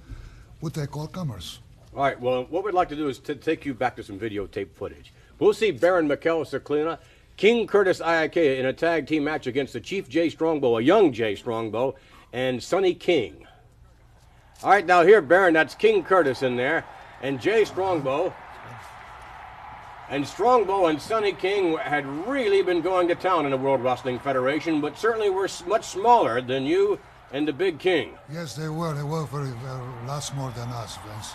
S21: we take all comers.
S1: All right, well, what we'd like to do is to take you back to some videotape footage. We'll see Baron Mikkel Cicluna, King Curtis Iakea in a tag team match against the Chief Jay Strongbow, a young Jay Strongbow, and Sonny King. All right, now here, Baron, that's King Curtis in there, and Jay Strongbow. And Strongbow and Sonny King had really been going to town in the World Wrestling Federation, but certainly were much smaller than you and the Big King.
S21: Yes, they were. They were very lots more than us, Vince.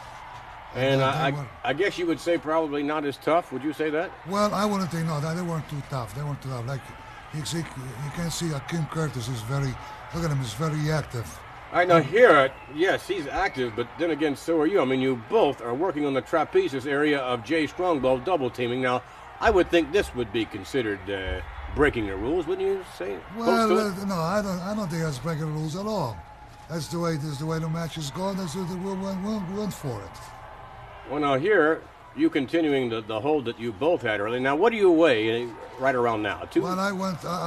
S1: And I guess you would say probably not as tough. Would you say that?
S21: Well, I wouldn't say no. They weren't too tough. They weren't too tough. Like you can see, King Curtis is very. Look at him. He's very active.
S1: All right, now here, yes, he's active, but then again, so are you. I mean, you both are working on the trapezius area of Jay Strongbow double teaming. Now, I would think this would be considered breaking the rules, wouldn't you say?
S21: Well, no, I don't think that's breaking the rules at all. That's the way the match is going. That's the way we went for it.
S1: Well, now here, you continuing the hold that you both had earlier. Now, what do you weigh right around now?
S21: Well, I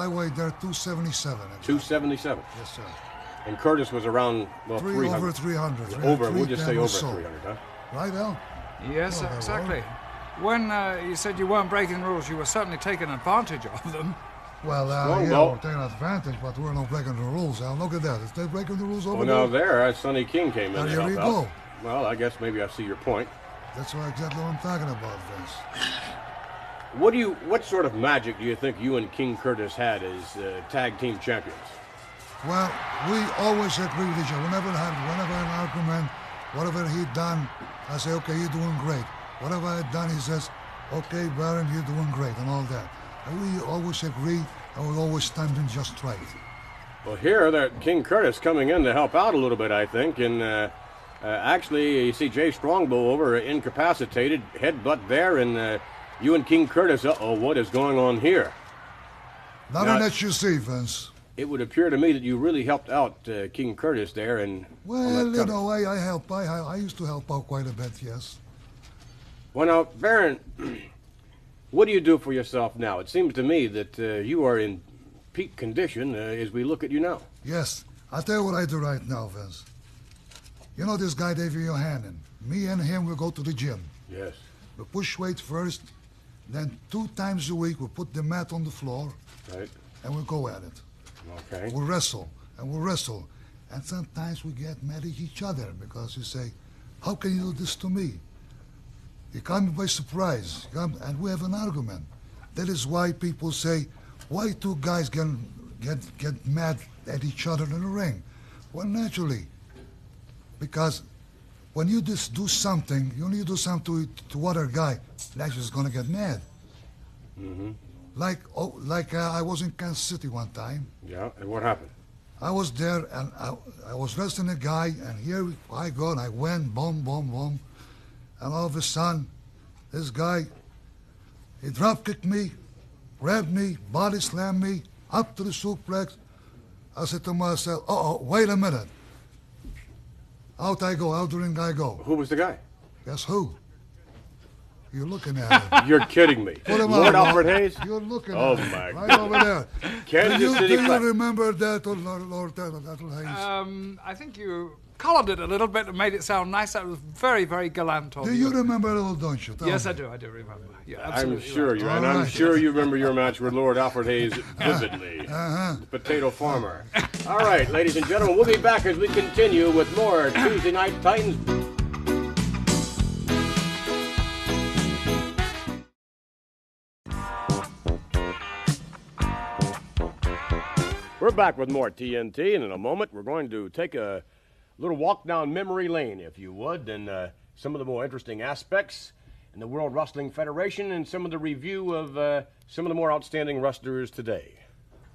S21: weighed there 277.
S1: 277?
S21: Yes, sir.
S1: And Curtis was around, well, 300.
S21: Over 300.
S1: We'll just say over 300, huh?
S21: Right, Al?
S2: Yes, exactly. When you said you weren't breaking the rules, you were certainly taking advantage of them.
S21: Well, yeah, we're taking advantage, but we're not breaking the rules, Al. Look at that. Is they breaking the rules over there?
S1: Well, now there, Sonny King came in.
S21: There you go.
S1: Well, I guess maybe I see your point.
S21: That's exactly what I'm talking about, Vince.
S1: What sort of magic do you think you and King Curtis had as tag team champions?
S21: Well, we always agree with each other. Whenever an argument, whatever he done, I say, okay, you're doing great. Whatever I done, he says, okay, Baron, you're doing great, and all that. And we always agree, and we always stand in just right.
S1: Well, here, that King Curtis coming in to help out a little bit, I think, and actually, you see Jay Strongbow over incapacitated, headbutt there, and you and King Curtis, what is going on here?
S21: Nothing that you see, Vince.
S1: It would appear to me that you really helped out King Curtis there, and
S21: well, you know, I help. I used to help out quite a bit, yes.
S1: Well, now, Baron, what do you do for yourself now? It seems to me that you are in peak condition as we look at you now.
S21: Yes, I'll tell you what I do right now, Vince. You know this guy, Davey Johannan. Me and him will go to the gym.
S1: Yes.
S21: We push weight first, then 2 times a week we put the mat on the floor.
S1: Right.
S21: And we go at it.
S1: Okay.
S21: We'll wrestle, and we'll wrestle. And sometimes we get mad at each other because you say, how can you do this to me? You caught me by surprise, and we have an argument. That is why people say, why 2 guys get mad at each other in the ring? Well, naturally, because when you just do something, you do something to other guy, that's just gonna get mad.
S1: Mm-hmm.
S21: Like I was in Kansas City one time.
S1: Yeah, and what happened?
S21: I was there, and I was wrestling a guy, and here I go, and I went, boom, boom, boom. And all of a sudden, this guy, he drop kicked me, grabbed me, body slammed me, up to the suplex. I said to myself, uh-oh, wait a minute. Out I go, out the ring I go.
S1: Who was the guy?
S21: Guess who? You're looking at it.
S1: You're kidding me.
S21: Put him
S1: Lord
S21: on,
S1: Alfred Hayes?
S21: You're looking
S1: Oh,
S21: at it.
S1: my
S21: Right
S1: God.
S21: over there.
S1: Kansas City
S21: Do you
S1: Clap.
S21: remember that, Lord Hayes?
S2: I think you colored it a little bit and made it sound nice. That was very, very gallant of
S21: Do you remember it all, don't you? Tell
S2: Yes,
S21: me.
S2: I do remember. Yeah,
S1: I'm
S2: absolutely.
S1: sure
S2: right.
S1: you, and I'm sure you remember your match with Lord Alfred Hayes vividly. The Potato Farmer. All right, ladies and gentlemen, we'll be back as we continue with more Tuesday Night Titans. We're back with more TNT, and in a moment we're going to take a little walk down memory lane, if you would, and some of the more interesting aspects in the World Wrestling Federation and some of the review of some of the more outstanding wrestlers today.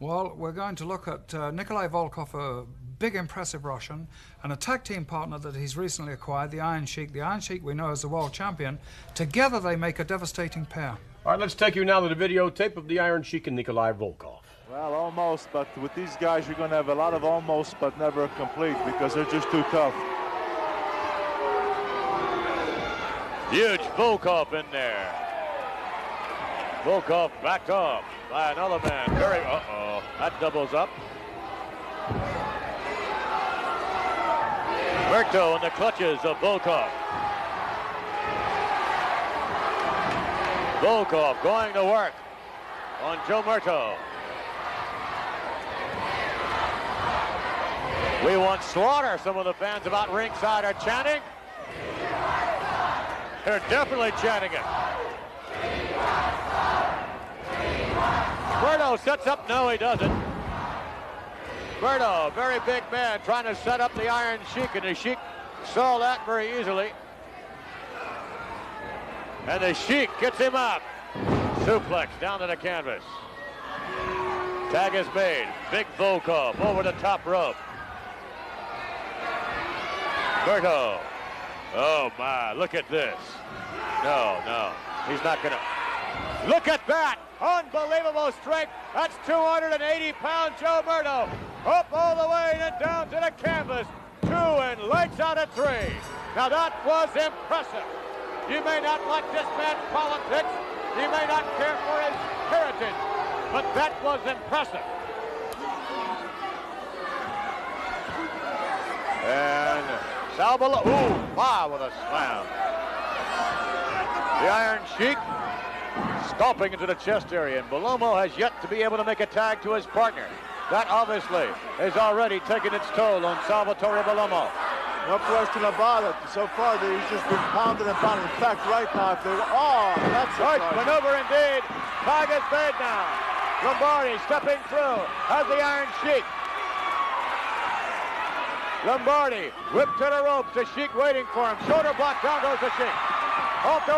S2: Well, we're going to look at Nikolai Volkov, a big, impressive Russian, and a tag team partner that he's recently acquired, the Iron Sheik. The Iron Sheik we know as the world champion. Together they make a devastating pair.
S1: All right, let's take you now to the videotape of the Iron Sheik and Nikolai Volkov.
S8: Well, almost, but with these guys, you're going to have a lot of almost, but never complete, because they're just too tough.
S7: Huge Volkov in there. Volkov backed off by another man. Very, uh-oh, that doubles up. Murto in the clutches of Volkov. Volkov going to work on Joe Murto. We want slaughter, some of the fans about ringside are chanting. They're definitely chanting it. Murto sets up. No, he doesn't. Murto, very big man, trying to set up the Iron Sheik, and the Sheik saw that very easily. And the Sheik gets him up. Suplex down to the canvas. Tag is made. Big Volkov over the top rope. Murto. Oh my, look at this. No, he's not gonna. Look at that, unbelievable strength. That's 280-pound Joe Murto. Up all the way and then down to the canvas. 2 and lights out at 3. Now that was impressive. You may not like this man's politics. You may not care for his heritage, but that was impressive. And Salbala, ooh, my, with a slam. The Iron Sheik stomping into the chest area, and Bellomo has yet to be able to make a tag to his partner. That obviously has already taken its toll on Salvatore Bellomo.
S8: No question about it. So far, he's just been pounded and pounded. In fact, right now, if they that's
S7: right maneuver indeed. Tag is made now. Lombardi stepping through, has the Iron Sheik. Lombardi whipped to the ropes, the Sheik waiting for him. Shoulder block, down goes the Sheik. Off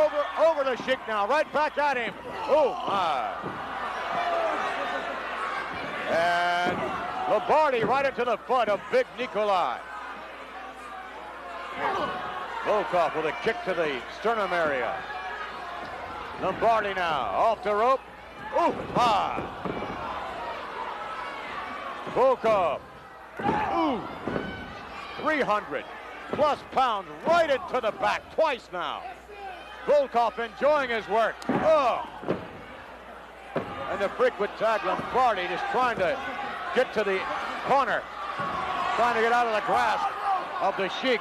S7: over the Sheik now, right back at him. Oh my. And Lombardi right into the foot of big Nikolai. Volkov with a kick to the sternum area. Lombardi now, off the rope. Oh my. Volkov. Ooh. 300 plus pounds right into the back twice now. Volkov enjoying his work. Oh. And the frequent tag, Lombardi just trying to get to the corner. Trying to get out of the grasp of the Sheik.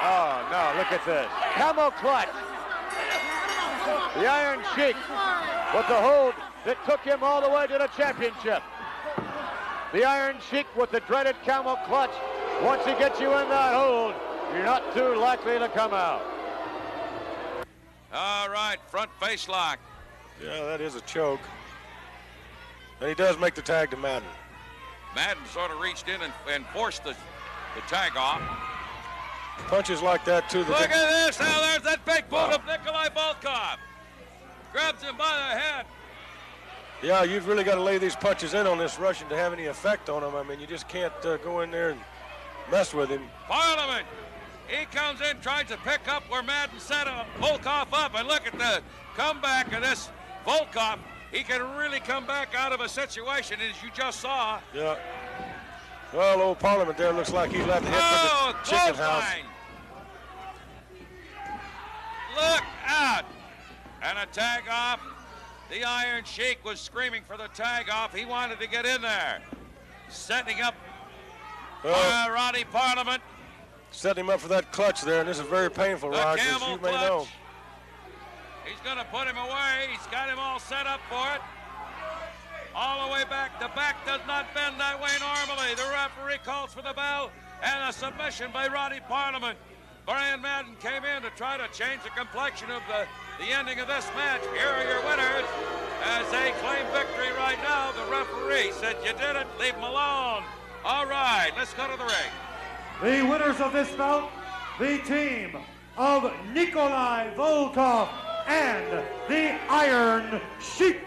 S7: Oh no, look at this. Camel clutch. The Iron Sheik with the hold that took him all the way to the championship. The Iron Sheik with the dreaded camel clutch. Once he gets you in that hold, you're not too likely to come out.
S11: All right, front face lock.
S4: Yeah, that is a choke. And he does make the tag to Madden.
S11: Madden sort of reached in and forced the tag off.
S4: Punches like that, too.
S11: Look at this. Now there's that big boot of Nikolai Volkov. Grabs him by the head.
S4: Yeah, you've really got to lay these punches in on this Russian to have any effect on him. I mean, you just can't go in there and mess with him.
S3: Parliament, he comes in, tries to pick up where Madden set Volkov up, and look at the comeback of this Volkov. He can really come back out of a situation, as you just saw.
S4: Yeah. Well, old Parliament there looks like he's left the hit for the chicken house.
S3: Look out! And a tag off. The Iron Sheik was screaming for the tag off. He wanted to get in there. Setting up Roddy Parliament.
S4: Setting him up for that clutch there, and this is very painful, Rogers, you may know.
S3: He's going to put him away. He's got him all set up for it. All the way back. The back does not bend that way normally. The referee calls for the bell, and a submission by Roddy Parliament. Brian Madden came in to try to change the complexion of the ending of this match. Here are your winners as they claim victory right now. The referee said, you did it, leave him alone. All right, let's go to the ring.
S6: The winners of this bout, the team of Nikolai Volkov and the Iron Sheik.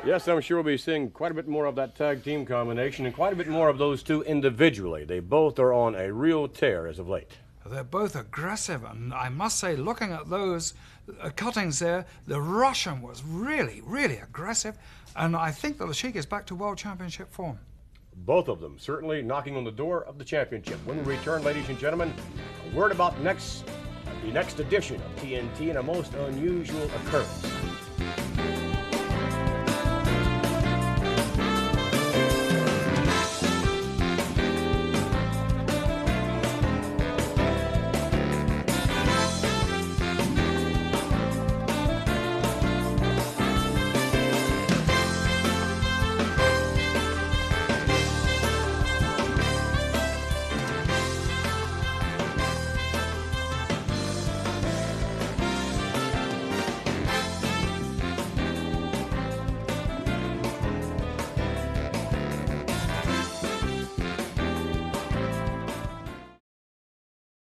S1: Yes, I'm sure we'll be seeing quite a bit more of that tag team combination and quite a bit more of those two individually. They both are on a real tear as of late.
S2: They're both aggressive, and I must say, looking at those cuttings there, the Russian was really, really aggressive, and I think that the Sheik is back to World Championship form.
S1: Both of them certainly knocking on the door of the championship. When we return, ladies and gentlemen, a word about the next edition of TNT and a most unusual occurrence.